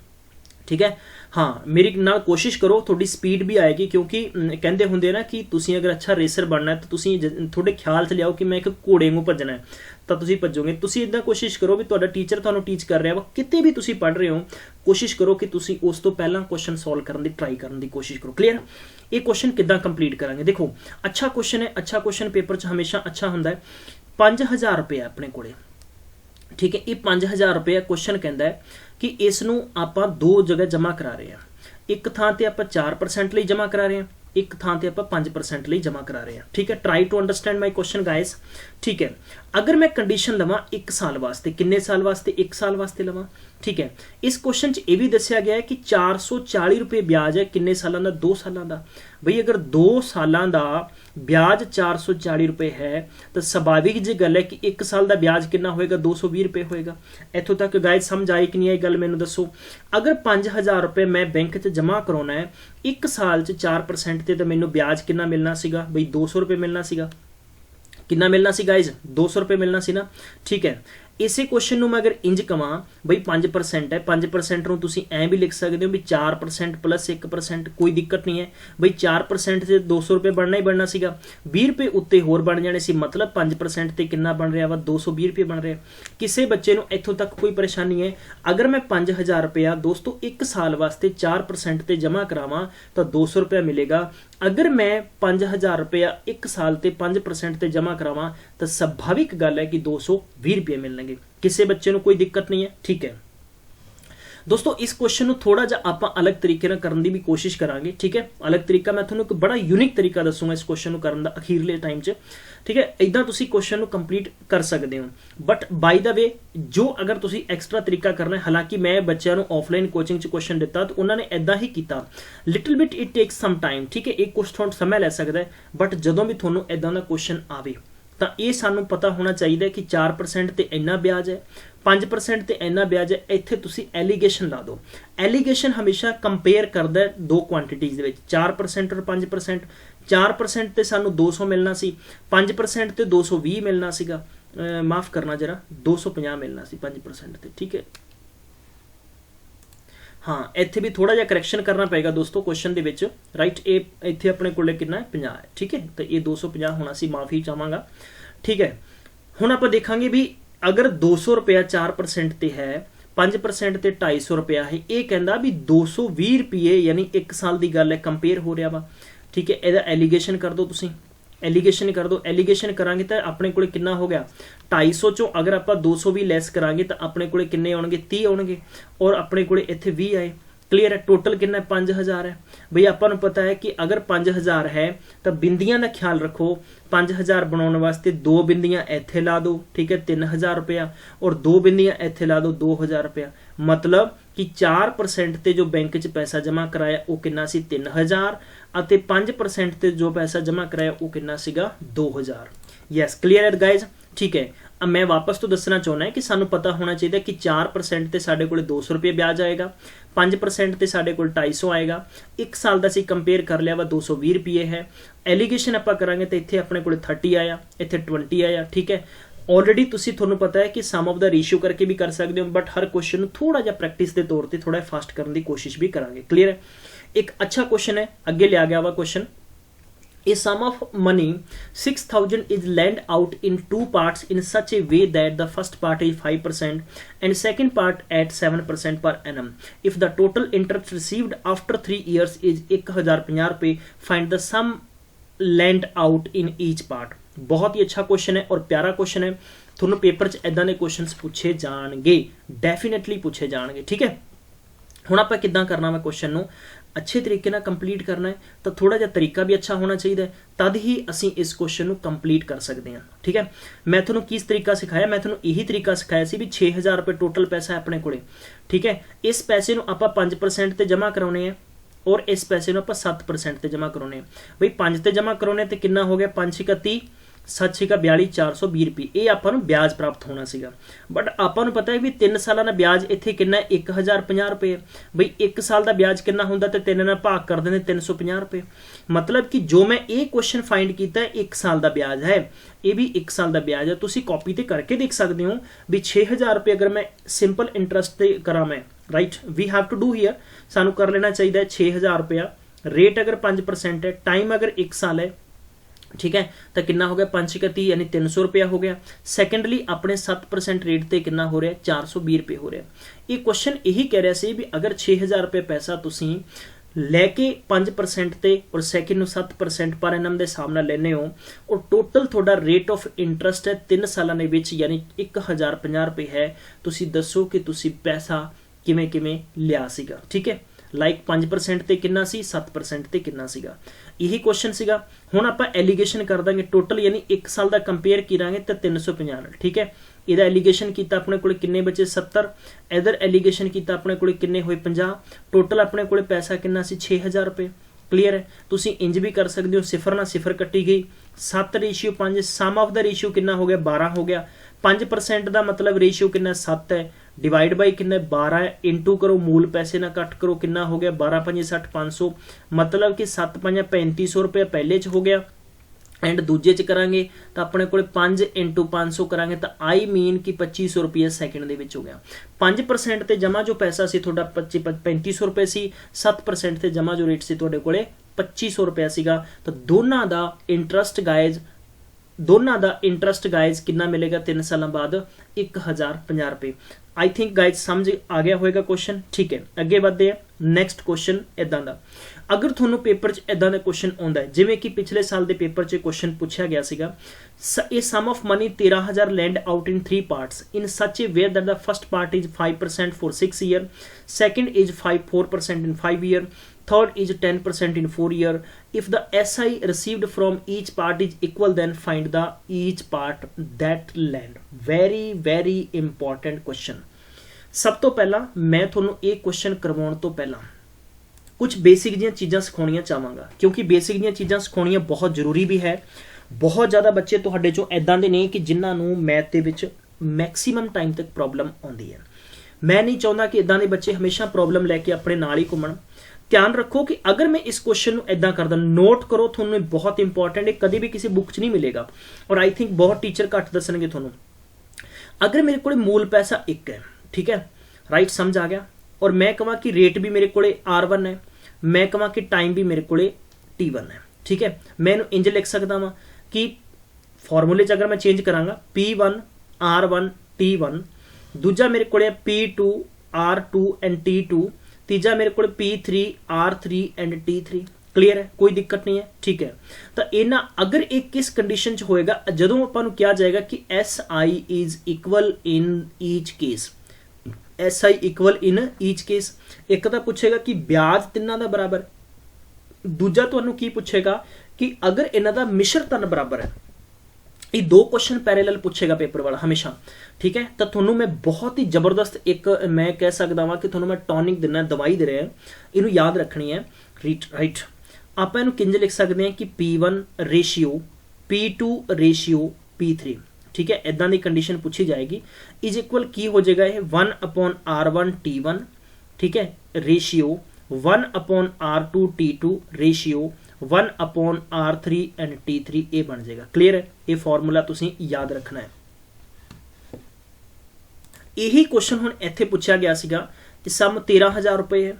ठीक है, हाँ मेरी नाल कोशिश करो, थोड़ी स्पीड भी आएगी, क्योंकि कहते होंगे ना कि तुसी अगर अच्छा रेसर बनना है तो तुसी थोड़े ख्याल से लियाओ कि मैं एक घोड़े वांगू भजना है तो तुसी भजोगे। तुसी इदां कोशिश करो भी तुहाडा टीचर तुहानूं टीच कर रहा वा, किते भी तुसी पढ़ रहे हो, कोशिश करो कि तुसी उस तो पहला क्वेश्चन सॉल्व करने की ट्राई करने की कोशिश करो। क्लीयर, ये क्वेश्चन किद्दां कंप्लीट करांगे। देखो अच्छा क्वेश्चन है, अच्छा क्वेश्चन पेपर च हमेशा अच्छा हुंदा है। 5000 रुपये अपने कोले, ठीक है, ये 5000 रुपये क्वेश्चन कहता है कि इसनूं आपां 2 जगह जमा करा रहे हैं, एक थां ते आपां 4% लई जमा करा रहे हैं, एक थां ते आपां 5% लई जमा करा रहे हैं। ठीक है, try to understand my question guys. ठीक है, अगर मैं कंडीशन लवां 1 साल वास्ते, किन्ने साल वास्ते, 1 साल वास्ते लवां। ठीक है, इस क्वेश्चन च यह भी दस्सिया गया है कि 440 रुपये ब्याज है, किन्ने सालां दा, 2 सालां दा। बई अगर 2 सालां दा ब्याज 440 रुपये है तो स्वाभाविक जी गल है कि 1 साल का ब्याज कितना होएगा, 220 रुपये होएगा। इत्थों तक गाइड समझ आई कि नहीं आई गल, मैनूं दसो। अगर 5000 रुपये मैं बैंक च जमा कराउणा है 1 साल च 4% ते, तो मैनूं ब्याज कितना मिलना सीगा, बई 200 रुपये मिलना सीगा। कितना मिलना सी गाइज, 200 रुपये मिलना सी ना। ठीक है, इसे क्वेश्चन में अगर इंज कवां बई 5% है, 5% नूं तुसीं ऐ भी लिख सकते हो भी 4% प्लस 1%, कोई दिक्कत नहीं है। बई 4% से 200 रुपये बनना ही बनना सीगा, 20 रुपये उत्ते होर बन जाने सी, मतलब 5% ते कितना बन रहा वा, 220 रुपये बन रहा। किसी बच्चे नूं इत्थों तक कोई परेशानी है। अगर मैं 5000 रुपया दोस्तों 1 साल वास्ते 4% ते जमा करावां तो 200 रुपया मिलेगा। अगर मैं 5000 रुपया 1 साल ते 5% ते जमा करावां तो स्वाभाविक गल है कि 220 रुपये मिलणगे। किसी बच्चे को कोई दिक्कत नहीं है। ठीक है दोस्तों, इस क्वेश्चन को थोड़ा जा आप अलग तरीके नाल करने की भी कोशिश करांगे। ठीक है, अलग तरीका मैं तुहानूं एक बड़ा यूनिक तरीका दसूंगा इस क्वेश्चन को करने का अखीरले टाइम च। ठीक है, इदां तुसीं क्वेश्चन को कंप्लीट कर सकते हो। बट बाय द वे जो अगर तुसीं एक्सट्रा तरीका करना है, हालांकि मैं बच्चों को ऑफलाइन कोचिंग च क्वेश्चन दिता तो उन्होंने इदां ही किया, little bit it takes some time. ठीक है, एक कुछ थोड़ा समय लै सकता है, बट जदों भी तुहानूं इदां दा क्वेश्चन आवे तो ये सानू पता होना चाहिए कि 4% ते इन्ना ब्याज है, 5% ਤੇ ਇੰਨਾ ਵਿਆਜ ਹੈ, ਇੱਥੇ ਤੁਸੀਂ ਐਲੀਗੇਸ਼ਨ ਲਾ ਦਿਓ। ਐਲੀਗੇਸ਼ਨ ਹਮੇਸ਼ਾ ਕੰਪੇਅਰ ਕਰਦਾ ਦੋ ਕੁਆਂਟੀਟੀਜ਼ ਦੇ ਵਿੱਚ, 4% ਔਰ 5%। 4% ਤੇ ਸਾਨੂੰ 200 ਮਿਲਣਾ ਸੀ, 5% ਤੇ 220 ਮਿਲਣਾ ਸੀਗਾ, ਮਾਫ ਕਰਨਾ ਜਰਾ, 250 ਮਿਲਣਾ ਸੀ 5% ਤੇ, ਠੀਕ ਹੈ। हाँ, ਇੱਥੇ भी थोड़ा ਜਿਹਾ ਕਰੈਕਸ਼ਨ ਕਰਨਾ ਪਏਗਾ ਦੋਸਤੋ ਕੁਐਸਚਨ ਦੇ ਵਿੱਚ, ਰਾਈਟ। ਇਹ ਇੱਥੇ ਆਪਣੇ ਕੋਲੇ ਕਿੰਨਾ ਹੈ 50 ਹੈ, ਠੀਕ ਹੈ, ਤੇ ਇਹ 250 ਹੋਣਾ ਸੀ, ਮਾਫੀ ਚਾਹਾਂਗਾ, ਠੀਕ ਹੈ। ਹੁਣ ਆਪਾਂ ਦੇਖਾਂਗੇ ਵੀ ਅਗਰ 200 ਰੁਪਇਆ 4% ਤੇ ਹੈ, 5% ਤੇ 250 ਰੁਪਇਆ ਹੈ, ਇਹ ਕਹਿੰਦਾ ਵੀ 220 ਰੁਪਏ ਯਾਨੀ 1 ਸਾਲ ਦੀ ਗੱਲ ਹੈ, ਕੰਪੇਅਰ ਹੋ ਰਿਹਾ ਵਾ, ਠੀਕ ਹੈ। ਇਹਦਾ ਐਲੀਗੇਸ਼ਨ ਕਰ ਦਿਓ ਤੁਸੀਂ, ਐਲੀਗੇਸ਼ਨ ਕਰ ਦਿਓ। ਐਲੀਗੇਸ਼ਨ ਕਰਾਂਗੇ ਤਾਂ ਆਪਣੇ ਕੋਲੇ ਕਿੰਨਾ ਹੋ ਗਿਆ 250 ਚੋਂ ਅਗਰ ਆਪਾਂ 200 ਵੀ ਲੈਸ ਕਰਾਂਗੇ ਤਾਂ ਆਪਣੇ ਕੋਲੇ ਕਿੰਨੇ ਆਉਣਗੇ 30 ਆਉਣਗੇ, ਔਰ ਆਪਣੇ ਕੋਲੇ ਇੱਥੇ 20 ਆਏ। ਕਲੀਅਰ ਹੈ। ਟੋਟਲ ਕਿੰਨਾ 5000 ਹੈ ਬਈ। ਆਪਾਂ ਨੂੰ ਪਤਾ ਹੈ ਕਿ ਅਗਰ 5000 ਹੈ ਤਾਂ ਬਿੰਦੀਆਂ ਦਾ ਖਿਆਲ ਰੱਖੋ, 5000 ਬਣਾਉਣ ਵਾਸਤੇ 2 ਬਿੰਦੀਆਂ ਇੱਥੇ ਲਾ ਦਿਓ, ਠੀਕ ਹੈ, 3000 ਰੁਪਇਆ, ਔਰ 2 ਬਿੰਦੀਆਂ ਇੱਥੇ ਲਾ ਦਿਓ 2000 ਰੁਪਇਆ। ਮਤਲਬ ਕਿ 4% ਤੇ ਜੋ ਬੈਂਕ 'ਚ ਪੈਸਾ ਜਮ੍ਹਾਂ ਕਰਾਇਆ ਉਹ ਕਿੰਨਾ ਸੀ 3000, ਅਤੇ 5% ਤੇ ਜੋ ਪੈਸਾ ਜਮ੍ਹਾਂ ਕਰਾਇਆ ਉਹ ਕਿੰਨਾ ਸੀਗਾ 2000। ਯੈਸ, ਕਲੀਅਰ ਹੈ ਗਾਇਜ਼, ਠੀਕ ਹੈ। अब मैं वापस तो दसना चाहना है कि सानू पता होना चाहिए कि 4% ते साडे कोले 200 रुपये ब्याज आएगा, 5% ते साडे कोल 250 आएगा, 1 साल का असीं कंपेयर कर लिया वा 220 रुपये है। एलीगेशन आपां करांगे तो इत्थे अपने कोले 30 आया, इत्थे 20 आया, ठीक है। ऑलरेडी तुहानू पता है कि सम ऑफ द रेशियो करके भी कर सकते हो, बट हर क्वेश्चन थोड़ा जिहा प्रैक्टिस के तौर पर थोड़ा फास्ट करने की कोशिश भी करांगे। क्लीयर है। एक अच्छा क्वेश्चन है, अगे लिया गया वा question, a sum of money 6000 is lent out in 2 parts in such a way that the first part is 5% and second part at 7% per annum. If the total interest received after 3 years is 1050 रुपये, find the sum lent out in each part. बहुत ही अच्छा question है और प्यारा question है। ਤੁਹਾਨੂੰ paper 'ਚ इदां ਦੇ क्वेश्चन पूछे जाणगे, डेफिनेटली पूछे जाणगे, ठीक है। ਹੁਣ ਆਪਾਂ ਕਿੱਦਾਂ ਕਰਨਾ ਵਾ क्वेश्चन ਨੂੰ अच्छे तरीके ਨਾਲ ਕੰਪਲੀਟ ਕਰਨਾ ਹੈ, ਤਾਂ ਥੋੜਾ ਜਿਹਾ ਤਰੀਕਾ ਵੀ ਅੱਛਾ ਹੋਣਾ ਚਾਹੀਦਾ ਹੈ, ਤਦ ਹੀ ਅਸੀਂ ਇਸ ਕੁਐਸਚਨ ਨੂੰ ਕੰਪਲੀਟ ਕਰ ਸਕਦੇ ਹਾਂ, ਠੀਕ ਹੈ। ਮੈਂ ਤੁਹਾਨੂੰ ਕਿਸ ਤਰੀਕਾ ਸਿਖਾਇਆ, ਮੈਂ ਤੁਹਾਨੂੰ ਇਹੀ ਤਰੀਕਾ ਸਿਖਾਇਆ ਸੀ ਵੀ 6000 ਰੁਪਏ ਟੋਟਲ ਪੈਸਾ ਹੈ ਆਪਣੇ ਕੋਲੇ, ਠੀਕ ਹੈ। ਇਸ ਪੈਸੇ ਨੂੰ ਆਪਾਂ 5% ਤੇ ਜਮ੍ਹਾਂ ਕਰਾਉਣੇ ਆ, ਔਰ ਇਸ ਪੈਸੇ ਨੂੰ ਆਪਾਂ 7% ਤੇ ਜਮ੍ਹਾਂ ਕਰਾਉਣੇ ਆ। ਬਈ 5 ਤੇ ਜਮ੍ਹਾਂ ਕਰਾਉਣੇ ਤੇ ਕਿੰਨਾ ਹੋ ਗਿਆ 5 6 30 7 6 42 420 रुपये, ਇਹ ਆਪਾਂ ਨੂੰ ਵਿਆਜ ਪ੍ਰਾਪਤ ਹੋਣਾ ਸੀਗਾ। ਬਟ ਆਪਾਂ ਨੂੰ ਪਤਾ ਹੈ ਵੀ 3 ਸਾਲਾਂ ਦਾ ਵਿਆਜ ਇੱਥੇ ਕਿੰਨਾ 1050 ਰੁਪਏ। ਬਈ 1 ਸਾਲ ਦਾ ਵਿਆਜ ਕਿੰਨਾ ਹੁੰਦਾ ਤੇ 3 ਨਾਲ ਭਾਗ ਕਰ ਦਿੰਦੇ 350 ਰੁਪਏ। ਮਤਲਬ ਕਿ ਜੋ ਮੈਂ ਇਹ ਕੁਐਸਚਨ ਫਾਈਂਡ ਕੀਤਾ 1 ਸਾਲ ਦਾ ਵਿਆਜ ਹੈ, ਇਹ ਵੀ 1 ਸਾਲ ਦਾ ਵਿਆਜ ਹੈ। ਤੁਸੀਂ ਕਾਪੀ ਤੇ ਕਰਕੇ ਦੇਖ ਸਕਦੇ ਹੋ ਵੀ 6000 ਰੁਪਏ ਅਗਰ ਮੈਂ ਸਿੰਪਲ ਇੰਟਰਸਟ ਤੇ ਕਰਾਂ ਮੈਂ, right, we have to do here, ਸਾਨੂੰ ਕਰ ਲੈਣਾ ਚਾਹੀਦਾ 6000 ਰੁਪਇਆ। रेट अगर 5% है, टाइम अगर 1 साल है, ठीक है, तो कितना हो गया 5 का 30 यानी 300 रुपया हो गया। सैकेंडली अपने 7% रेट ते कितना हो रहा है 420 रुपये हो रहा है। ये क्वेश्चन यही कह रहा सी भी अगर 6000 रुपये पैसा तुसी लैके 5% ते और सैकेंड 7% पर एनम के हिसाब नाल लैने हो, और टोटल थोड़ा रेट ऑफ इंटरस्ट है 3 सालों के विच यानी 1050 रुपये है, तुसी दसो कि तुसी पैसा किवें किवें लिया सीगा, ठीक है। लाइक 5% ते कितना सी 7% ते कितना सीगा, यही क्वेश्चन सीगा। हुण आपां एलीगेशन कर देंगे टोटल यानी 1 साल का कंपेयर करांगे तो 350, ठीक है। इहदा एलीगेशन किया अपने कोले किन्ने बचे 70, इधर एलीगेशन किया अपने कोले किन्ने होए 50, टोटल अपने कोले पैसा कितना सी 6000 रुपये। क्लीयर है। तुसी इंज भी कर सकते हो, सिफर ना सिफर कट्टी गई 7:5, सम ऑफ द रेशियो कितना हो गया 12 हो गया। 5% का मतलब रेशियो कितना 7 है, डिवाइड बाई कितना 12 है, इंटू करो मूल पैसे ना कट करो कितना हो गया 12 5 60 500, मतलब कि 7 5 3500 रुपये पहले च हो गया, एंड दूजे च करांगे तो अपने को 5 × 500 करांगे तो आई मीन कि 2500 रुपये सैकेंड दे विच हो गया। 5% ते जमा जो पैसा सी तुहाडा 3500 रुपये सी, 7% ते जमा जो रेट सी तुहाडे कोले 2500 रुपया सीगा। तो दोनों का इंटरस्ट गाइज कितना मिलेगा 3 साल बाद 1050 रुपये। आई थिंक गाइज समझ आ गया होगा क्वेश्चन, ठीक है। अगे बढ़ते हैं, नैक्सट क्वेश्चन इदां दा, अगर थोनों पेपर च इदां दा क्वेश्चन आउंदा है जिवें कि पिछले साल के पेपर च क्वेश्चन पूछा गया सीगा, a sum of money 13000 lent out in 3 parts in such a way that the first part is 5% for 6 year, second is 4% in 5 year, third is 10% in 4 year. If the SI received from each part is equal, then find the each part that lend. Very very important question. सब तो पहला मैं थोनों एक question करवाउण तो पहला कुछ basic जिहियां चीज़ां सिखाउणियां चाहांगा, क्योंकि बेसिक जिहियां चीज़ां सिखाउणियां बहुत जरूरी भी है। बहुत ज़्यादा बच्चे तुहाडे चों इदां दे ने कि जिन्हां नूं मैथ दे विच ਮੈਕਸੀਮਮ ਟਾਈਮ ਤੱਕ ਪ੍ਰੋਬਲਮ ਆਉਂਦੀ ਹੈ। ਮੈਂ ਨਹੀਂ ਚਾਹੁੰਦਾ ਕਿ ਇਦਾਂ ਦੇ ਬੱਚੇ ਹਮੇਸ਼ਾ ਪ੍ਰੋਬਲਮ ਲੈ ਕੇ ਆਪਣੇ ਨਾਲ ਹੀ ਘੁੰਮਣ। ਧਿਆਨ ਰੱਖੋ ਕਿ ਅਗਰ ਮੈਂ ਇਸ ਕੁਐਸਚਨ ਨੂੰ ਇਦਾਂ ਕਰਦਾ, ਨੋਟ ਕਰੋ, ਤੁਹਾਨੂੰ ਇਹ ਬਹੁਤ ਇੰਪੋਰਟੈਂਟ ਹੈ, ਕਦੀ ਵੀ ਕਿਸੇ ਬੁੱਕ 'ਚ ਨਹੀਂ ਮਿਲੇਗਾ ਔਰ ਆਈ ਥਿੰਕ ਬਹੁਤ ਟੀਚਰ ਘੱਟ ਦੱਸਣਗੇ ਤੁਹਾਨੂੰ। ਅਗਰ ਮੇਰੇ ਕੋਲੇ ਮੂਲ ਪੈਸਾ 1 ਹੈ, ਠੀਕ ਹੈ, ਰਾਈਟ, ਸਮਝ ਆ ਗਿਆ, ਔਰ ਮੈਂ ਕਹਾਂ ਕਿ ਰੇਟ ਵੀ ਮੇਰੇ ਕੋਲੇ R1 ਹੈ, ਮੈਂ ਕਹਾਂ ਕਿ ਟਾਈਮ ਵੀ ਮੇਰੇ ਕੋਲੇ T1 ਹੈ, ਠੀਕ ਹੈ, ਮੈਂ ਇਹਨੂੰ ਇੰਜ ਲਿਖ ਸਕਦਾ ਵਾਂ ਕਿ ਫਾਰਮੂਲੇ 'ਚ ਅਗਰ ਮੈਂ ਚੇਂਜ ਕਰਾਂਗਾ P1 R1 T1, ਦੂਜਾ ਮੇਰੇ ਕੋਲੇ P2 R2 ਐਂਡ T2, ਤੀਜਾ ਮੇਰੇ ਕੋਲ P3 R3 and T3। Clear ਹੈ, ਕੋਈ ਦਿੱਕਤ ਨਹੀਂ ਹੈ, ਠੀਕ ਹੈ। ਤਾਂ ਇਹਨਾਂ ਅਗਰ ਇਹ ਕਿਸ ਕੰਡੀਸ਼ਨ 'ਚ ਹੋਏਗਾ, ਜਦੋਂ ਆਪਾਂ ਨੂੰ ਕਿਹਾ ਜਾਏਗਾ ਕਿ SI is equal in each case, SI equal in each case, ਇੱਕ ਤਾਂ ਪੁੱਛੇਗਾ ਕਿ ਵਿਆਜ ਤਿੰਨਾਂ ਦਾ ਬਰਾਬਰ, ਦੂਜਾ ਤੁਹਾਨੂੰ ਕੀ ਪੁੱਛੇਗਾ ਕਿ ਅਗਰ ਇਹਨਾਂ ਦਾ ਮਿਸ਼ਰਤਨ ਬਰਾਬਰ ਹੈ। ਇਹ ਦੋ ਕੁਐਸਚਨ ਪੈਰੇਲਲ ਪੁੱਛੇਗਾ ਪੇਪਰ ਵਾਲਾ ਹਮੇਸ਼ਾ, ਠੀਕ ਹੈ। ਤਾਂ ਤੁਹਾਨੂੰ ਮੈਂ ਬਹੁਤ ਹੀ ਜ਼ਬਰਦਸਤ ਇੱਕ ਮੈਂ ਕਹਿ ਸਕਦਾ ਵਾਂ ਕਿ ਤੁਹਾਨੂੰ ਮੈਂ ਟੌਨਿਕ ਦਿੰਨਾ, ਦਵਾਈ ਦੇ ਰਿਹਾ, ਇਹਨੂੰ ਯਾਦ ਰੱਖਣੀ ਹੈ, ਰਾਈਟ। ਆਪਾਂ ਇਹਨੂੰ ਕਿੰਜ ਲਿਖ ਸਕਦੇ ਹਾਂ ਕਿ P1 ratio P2 ratio P3, ਠੀਕ ਹੈ, ਇਦਾਂ ਦੀ ਕੰਡੀਸ਼ਨ ਪੁੱਛੀ ਜਾਏਗੀ। ਇਜ਼ ਇਕੁਅਲ ਕੀ ਹੋ ਜਾਏਗਾ ਇਹ 1/R1 T1, ਠੀਕ ਹੈ, ratio 1/R2 T2 ratio 1/R3 and T3, ਇਹ ਬਣ ਜਾਏਗਾ। ਕਲੀਅਰ ਹੈ, ਇਹ ਫਾਰਮੂਲਾ ਤੁਸੀਂ ਯਾਦ ਰੱਖਣਾ ਹੈ। ਇਹੀ ਕੁਐਸਚਨ ਹੁਣ ਇੱਥੇ ਪੁੱਛਿਆ ਗਿਆ ਸੀਗਾ ਕਿ ਸਮ 13,000 ਰੁਪਏ ਹੈ,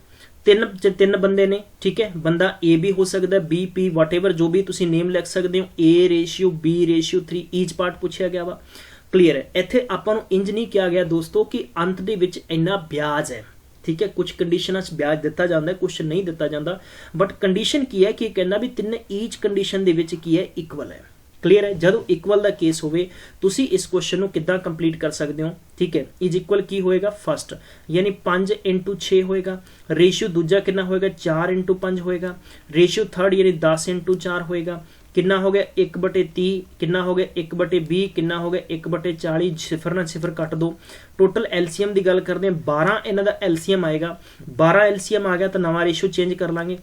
ਤਿੰਨ ਬੰਦੇ ਨੇ, ਠੀਕ ਹੈ, ਬੰਦਾ A ਵੀ ਹੋ ਸਕਦਾ, B P ਵਾਟਐਵਰ ਜੋ ਵੀ ਤੁਸੀਂ ਨੇਮ ਲਿਖ ਸਕਦੇ ਹੋ, A ratio B ratio 3 each part ਪੁੱਛਿਆ ਗਿਆ ਵਾ। ਕਲੀਅਰ ਹੈ, ਇੱਥੇ ਆਪਾਂ ਨੂੰ ਇੰਜ ਨਹੀਂ ਕਿਹਾ ਗਿਆ ਦੋਸਤੋ ਕਿ ਅੰਤ ਦੇ ਵਿੱਚ ਇੰਨਾ ਵਿਆਜ ਹੈ, ਠੀਕ ਹੈ, ਕੁਝ ਕੰਡੀਸ਼ਨਾਂ 'ਚ ਵਿਆਜ ਦਿੱਤਾ ਜਾਂਦਾ, ਕੁਝ ਨਹੀਂ ਦਿੱਤਾ ਜਾਂਦਾ, ਬਟ ਕੰਡੀਸ਼ਨ ਕੀ ਹੈ ਕਿ ਕਹਿੰਦਾ ਵੀ ਤਿੰਨੇ ਈਚ ਕੰਡੀਸ਼ਨ ਦੇ ਵਿੱਚ ਕੀ ਹੈ, ਇਕੁਅਲ ਹੈ। ਕਲੀਅਰ ਹੈ, ਜਦੋਂ ਇਕੁਅਲ ਦਾ ਕੇਸ ਹੋਵੇ ਤੁਸੀਂ ਇਸ ਕੁਐਸਚਨ ਨੂੰ ਕਿੱਦਾਂ ਕੰਪਲੀਟ ਕਰ ਸਕਦੇ ਹੋ, ਠੀਕ ਹੈ। ਇਜ਼ ਇਕੁਅਲ ਕੀ ਹੋਏਗਾ, ਫਸਟ ਯਾਨੀ 5 × 6 ਹੋਏਗਾ, ਰੇਸ਼ੀਓ ਦੂਜਾ ਕਿੰਨਾ ਹੋਏਗਾ 4 × 5 ਹੋਏਗਾ, ਰੇਸ਼ੀਓ ਥਰਡ ਯਾਨੀ 10 × 4 ਹੋਏਗਾ, ਕਿੰਨਾ ਹੋ ਗਿਆ 1/30, ਕਿੰਨਾ ਹੋ ਗਿਆ 1/20, ਕਿੰਨਾ ਹੋ ਗਿਆ 1/40, ਸਿਫਰ ਨਾਲ ਸਿਫਰ ਕੱਟ ਦੋ। ਟੋਟਲ ਐਲਸੀਐਮ ਦੀ ਗੱਲ ਕਰਦੇ ਹਾਂ, 12 ਇਹਨਾਂ ਦਾ ਐਲਸੀਐਮ ਆਏਗਾ, 12 ਐਲਸੀਐਮ ਆ ਗਿਆ ਤਾਂ ਨਵਾਂ ਰੇਸ਼ੀਓ ਚੇਂਜ ਕਰ ਲਾਂਗੇ।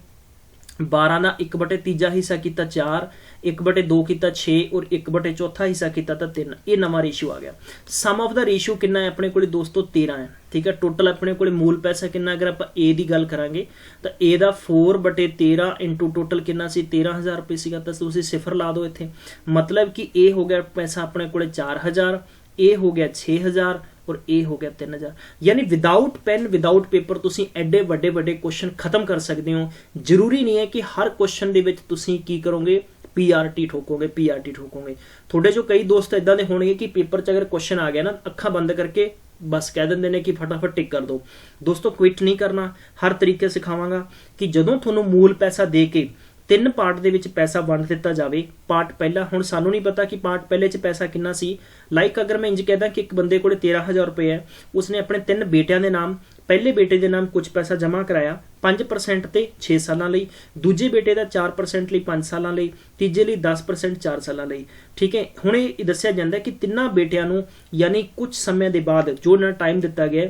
12 ਦਾ 1/3 ਹਿੱਸਾ ਕੀਤਾ 4, 1/2 ਕੀਤਾ 6 ਔਰ 1/4 ਹਿੱਸਾ ਕੀਤਾ ਤਾਂ 3, ਇਹ ਨਵਾਂ ਰੇਸ਼ੀਓ ਆ ਗਿਆ। ਸਮ ਆਫ ਦਾ ਰੇਸ਼ੀਓ ਕਿੰਨਾ ਹੈ ਆਪਣੇ ਕੋਲੇ ਦੋਸਤੋ 13 ਹੈ, ਠੀਕ ਹੈ। ਟੋਟਲ ਆਪਣੇ ਕੋਲੇ ਮੂਲ ਪੈਸਾ ਕਿੰਨਾ, ਅਗਰ ਆਪਾਂ A ਦੀ ਗੱਲ ਕਰਾਂਗੇ ਤਾਂ A ਦਾ 4/13 ਇੰਟੂ ਟੋਟਲ ਕਿੰਨਾ ਸੀ 13,000 ਰੁਪਏ ਸੀਗਾ, ਤਾਂ ਤੁਸੀਂ ਸਿਫਰ ਲਾ ਦਿਓ ਇੱਥੇ, ਮਤਲਬ ਕਿ A ਹੋ ਗਿਆ ਪੈਸਾ ਆਪਣੇ ਕੋਲੇ 4,000, A ਹੋ ਗਿਆ 6,000 ਔਰ A ਹੋ ਗਿਆ 3,000। ਯਾਨੀ ਵਿਦਾਊਟ ਪੈਨ ਵਿਦਾਊਟ ਪੇਪਰ ਤੁਸੀਂ ਐਡੇ ਵੱਡੇ ਕੁਐਸਚਨ ਖਤਮ ਕਰ ਸਕਦੇ ਹੋ। ਜ਼ਰੂਰੀ ਨਹੀਂ ਹੈ ਕਿ ਹਰ ਕੁਐਸਚਨ ਦੇ ਵਿੱਚ ਤੁਸੀਂ ਕੀ ਕਰੋਗੇ, PRT ਠੋਕੋਗੇ, PRT ਠੋਕੋਗੇ। ਤੁਹਾਡੇ ਜੋ ਕਈ ਦੋਸਤ ਇਦਾਂ ਦੇ ਹੋਣਗੇ ਕਿ ਪੇਪਰ 'ਚ ਅਗਰ ਕੁਐਸਚਨ ਆ ਗਿਆ ਨਾ, ਅੱਖਾਂ ਬੰਦ ਕਰਕੇ ਬਸ ਕਹਿ ਦਿੰਦੇ ਨੇ ਕਿ ਫਟਾਫਟ ਟਿਕ ਕਰ ਦਿਓ। ਦੋਸਤੋ ਕੁਇਟ ਨਹੀਂ ਕਰਨਾ, ਹਰ ਤਰੀਕੇ ਸਿਖਾਵਾਂਗਾ ਕਿ ਜਦੋਂ ਤੁਹਾਨੂੰ ਮੂਲ ਪੈਸਾ ਦੇ ਕੇ 3 ਪਾਰਟ ਦੇ ਵਿੱਚ ਪੈਸਾ ਵੰਡ ਦਿੱਤਾ ਜਾਵੇ। ਪਾਰਟ ਪਹਿਲਾ, ਹੁਣ ਸਾਨੂੰ ਨਹੀਂ ਪਤਾ ਕਿ ਪਾਰਟ ਪਹਿਲੇ 'ਚ ਪੈਸਾ ਕਿੰਨਾ ਸੀ, ਲਾਈਕ ਅਗਰ ਮੈਂ ਇੰਜ ਕਹਿੰਦਾ ਕਿ ਇੱਕ ਬੰਦੇ ਕੋਲੇ 13,000 ਰੁਪਏ ਹੈ, ਉਸਨੇ ਆਪਣੇ 3 ਬੇਟਿਆਂ ਦੇ ਨਾਮ, ਪਹਿਲੇ ਬੇਟੇ ਦੇ ਨਾਮ ਕੁਝ ਪੈਸਾ ਜਮ੍ਹਾਂ ਕਰਾਇਆ 5% ਤੇ 6 ਸਾਲਾਂ ਲਈ, ਦੂਜੇ ਬੇਟੇ ਦਾ 4% ਲਈ 5 ਸਾਲਾਂ ਲਈ, ਤੀਜੇ ਲਈ 10% 4 ਸਾਲਾਂ ਲਈ, ਠੀਕ ਹੈ। ਹੁਣ ਇਹ ਦੱਸਿਆ ਜਾਂਦਾ ਕਿ ਤਿੰਨਾਂ ਬੇਟਿਆਂ ਨੂੰ ਯਾਨੀ ਕੁਝ ਸਮੇਂ ਦੇ ਬਾਅਦ ਜੋ ਨਾ ਟਾਈਮ ਦਿੱਤਾ ਗਿਆ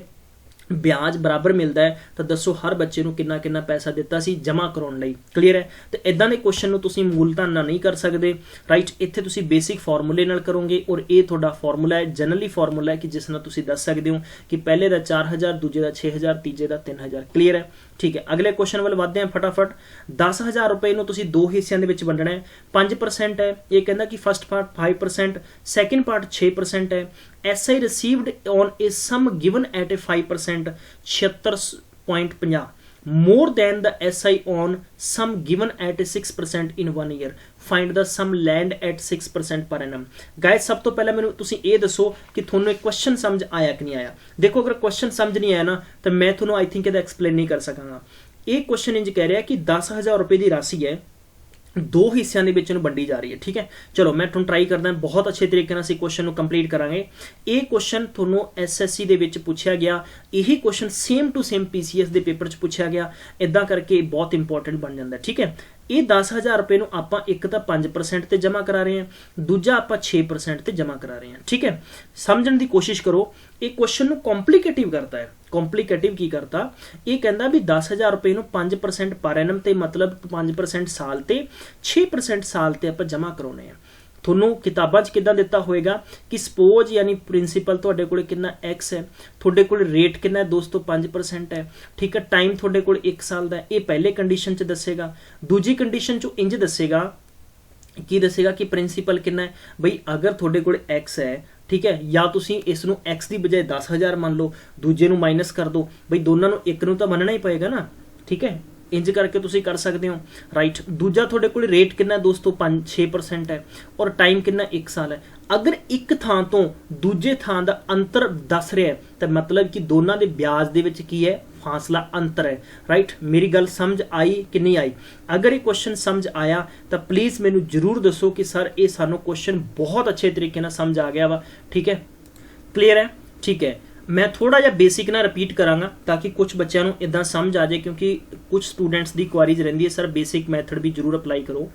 ਵਿਆਜ ਬਰਾਬਰ ਮਿਲਦਾ ਹੈ, ਤਾਂ ਦੱਸੋ ਹਰ ਬੱਚੇ ਨੂੰ ਕਿੰਨਾ ਕਿੰਨਾ ਪੈਸਾ ਦਿੱਤਾ ਸੀ ਜਮ੍ਹਾਂ ਕਰਾਉਣ ਲਈ। ਕਲੀਅਰ ਹੈ, ਤੇ ਇਦਾਂ ਦੇ ਕੁਐਸਚਨ ਨੂੰ ਤੁਸੀਂ ਮੂਲਧਨ ਨਾਲ ਨਹੀਂ ਕਰ ਸਕਦੇ, ਰਾਈਟ। ਇੱਥੇ ਤੁਸੀਂ ਬੇਸਿਕ ਫਾਰਮੂਲੇ ਨਾਲ ਕਰੋਗੇ ਔਰ ਇਹ ਤੁਹਾਡਾ ਫਾਰਮੂਲਾ ਹੈ, ਜਨਰਲੀ ਫਾਰਮੂਲਾ ਹੈ ਕਿ ਜਿਸ ਨਾਲ ਤੁਸੀਂ ਦੱਸ ਸਕਦੇ ਹੋ ਕਿ ਪਹਿਲੇ ਦਾ 4,000, ਦੂਜੇ ਦਾ 6,000, ਤੀਜੇ ਦਾ 3,000। ਕਲੀਅਰ ਹੈ, ਠੀਕ ਹੈ। ਅਗਲੇ ਕੁਐਸਚਨ ਵੱਲ ਵਧਦੇ ਹਾਂ ਫਟਾਫਟ। 10,000 ਰੁਪਏ ਨੂੰ ਤੁਸੀਂ 2 ਹਿੱਸਿਆਂ ਦੇ ਵਿੱਚ ਵੰਡਣਾ ਹੈ, 5% ਹੈ, ਇਹ ਕਹਿੰਦਾ ਕਿ ਫਸਟ ਪਾਰਟ 5%, ਸੈਕਿੰਡ ਪਾਰਟ 6% ਹੈ। SI received on a sum given at a 5%, 76.50 more than the SI on sum given at a 6% in 1 year. Find the sum land at 6% per annum. Guys, ਸਭ ਤੋਂ ਪਹਿਲਾਂ ਮੈਨੂੰ ਤੁਸੀਂ ਇਹ ਦੱਸੋ ਕਿ ਤੁਹਾਨੂੰ ਇਹ ਕੁਐਸਚਨ ਸਮਝ ਆਇਆ ਕਿ ਨਹੀਂ ਆਇਆ। ਦੇਖੋ ਅਗਰ ਕੁਐਸਚਨ ਸਮਝ ਨਹੀਂ ਆਇਆ ਨਾ ਤਾਂ ਮੈਂ ਤੁਹਾਨੂੰ ਆਈ ਥਿੰਕ ਇਹਦਾ ਐਕਸਪਲੇਨ ਨਹੀਂ ਕਰ ਸਕਾਂਗਾ। ਇਹ ਕੁਐਸਚਨ ਇੰਜ ਕਹਿ ਰਿਹਾ ਕਿ 10,000 ਰੁਪਏ ਦੀ ਰਾਸ਼ੀ ਹੈ, 2 ਹਿੱਸਿਆਂ ਦੇ ਵਿੱਚ ਇਹਨੂੰ ਵੰਡੀ ਜਾ ਰਹੀ ਹੈ, ਠੀਕ ਹੈ। ਚਲੋ ਮੈਂ ਤੁਹਾਨੂੰ ਟਰਾਈ ਕਰਦਾ, ਬਹੁਤ ਅੱਛੇ ਤਰੀਕੇ ਨਾਲ ਅਸੀਂ ਕੁਐਸਚਨ ਨੂੰ ਕੰਪਲੀਟ ਕਰਾਂਗੇ। ਇਹ ਕੁਐਸਚਨ ਤੁਹਾਨੂੰ SSC ਦੇ ਵਿੱਚ ਪੁੱਛਿਆ ਗਿਆ, ਇਹੀ question same to same PCS ਦੇ ਪੇਪਰ 'ਚ ਪੁੱਛਿਆ ਗਿਆ, ਇਦਾਂ ਕਰਕੇ ਬਹੁਤ ਇੰਪੋਰਟੈਂਟ ਬਣ ਜਾਂਦਾ, ਠੀਕ ਹੈ। ਇਹ 10,000 ਰੁਪਏ ਨੂੰ ਆਪਾਂ ਇੱਕ ਤਾਂ 5% ਤੇ ਜਮ੍ਹਾਂ ਕਰਾ ਰਹੇ ਹਾਂ, ਦੂਜਾ ਆਪਾਂ 6% ਤੇ ਜਮ੍ਹਾਂ ਕਰਾ ਰਹੇ ਹਾਂ, ਠੀਕ ਹੈ। ਸਮਝਣ ਦੀ ਕੋਸ਼ਿਸ਼ ਕਰੋ, ਇਹ ਕੁਐਸਚਨ ਨੂੰ ਕੰਪਲਿਕੇਟਿਵ ਕਰਤਾ ਹੈ। ਕੰਪਲਿਕੇਟਿਵ ਕੀ ਕਰਤਾ, ਇਹ ਕਹਿੰਦਾ ਵੀ 10,000 ਰੁਪਏ ਨੂੰ 5% ਪਰ ਐਨਮ ਤੇ ਮਤਲਬ 5% ਸਾਲ ਤੇ 6% ਸਾਲ ਤੇ ਆਪਾਂ ਜਮ੍ਹਾਂ ਕਰਾਉਣੇ ਆ। ਤੁਹਾਨੂੰ ਕਿਤਾਬਾਂ 'ਚ ਕਿੱਦਾਂ ਦਿੱਤਾ ਹੋਏਗਾ ਕਿ ਸਪੋਜ਼ ਯਾਨੀ ਪ੍ਰਿੰਸੀਪਲ ਤੁਹਾਡੇ ਕੋਲ ਕਿੰਨਾ x ਹੈ, ਤੁਹਾਡੇ ਕੋਲ ਰੇਟ ਕਿੰਨਾ ਹੈ ਦੋਸਤੋ 5% ਹੈ, ਠੀਕ ਹੈ, ਟਾਈਮ ਤੁਹਾਡੇ ਕੋਲ 1 ਸਾਲ ਦਾ ਹੈ। ਇਹ ਪਹਿਲੇ ਕੰਡੀਸ਼ਨ 'ਚ ਦੱਸੇਗਾ। ਦੂਜੀ ਕੰਡੀਸ਼ਨ 'ਚ ਇੰਜ ਦੱਸੇਗਾ ਕੀ ਦੱਸੇਗਾ ਕਿ ਪ੍ਰਿੰਸੀਪਲ ਕਿੰਨਾ ਹੈ ਬਈ ਅਗਰ ਤੁਹਾਡੇ ਕੋਲ x ਹੈ, ਠੀਕ ਹੈ, ਜਾਂ ਤੁਸੀਂ ਇਸ ਨੂੰ x ਦੀ ਬਜਾਏ 10,000 ਮੰਨ ਲਓ, ਦੂਜੇ ਨੂੰ ਮਾਈਨਸ ਕਰ ਦਿਓ, ਬਈ ਦੋਨਾਂ ਨੂੰ ਇੱਕ ਨੂੰ ਤਾਂ ਮੰਨਣਾ ਹੀ ਪਏਗਾ ਨਾ, ਠੀਕ ਹੈ, ਇੰਜ ਕਰਕੇ ਤੁਸੀਂ ਕਰ ਸਕਦੇ ਹੋ, ਰਾਈਟ। ਦੂਜਾ ਤੁਹਾਡੇ ਕੋਲ ਰੇਟ ਕਿੰਨਾ ਦੋਸਤੋ 6% ਹੈ ਔਰ ਟਾਈਮ ਕਿੰਨਾ 1 ਸਾਲ ਹੈ। ਅਗਰ ਇੱਕ ਥਾਂ ਤੋਂ ਦੂਜੇ ਥਾਂ ਦਾ ਅੰਤਰ ਦੱਸ ਰਿਹਾ ਤਾਂ ਮਤਲਬ ਕਿ ਦੋਨਾਂ ਦੇ ਵਿਆਜ ਦੇ ਵਿੱਚ ਕੀ ਹੈ, ਫਾਸਲਾ ਅੰਤਰ ਹੈ, ਰਾਈਟ। ਮੇਰੀ ਗੱਲ ਸਮਝ ਆਈ ਕਿ ਨਹੀਂ ਆਈ? ਅਗਰ ਇਹ ਕੁਐਸਚਨ ਸਮਝ ਆਇਆ ਤਾਂ ਪਲੀਜ਼ ਮੈਨੂੰ ਜ਼ਰੂਰ ਦੱਸੋ ਕਿ ਸਰ ਇਹ ਸਾਨੂੰ ਕੁਐਸਚਨ ਬਹੁਤ ਅੱਛੇ ਤਰੀਕੇ ਨਾਲ ਸਮਝ ਆ ਗਿਆ ਵਾ, ਠੀਕ ਹੈ, ਕਲੀਅਰ ਹੈ, ਠੀਕ ਹੈ। मैं थोड़ा जिहा बेसिक ना रिपीट करांगा ताकि कुछ बच्चों को इदां समझ आ जाए, क्योंकि कुछ स्टूडेंट्स की क्वारीज रहिंदी है सर बेसिक मैथड भी जरूर अप्लाई करो।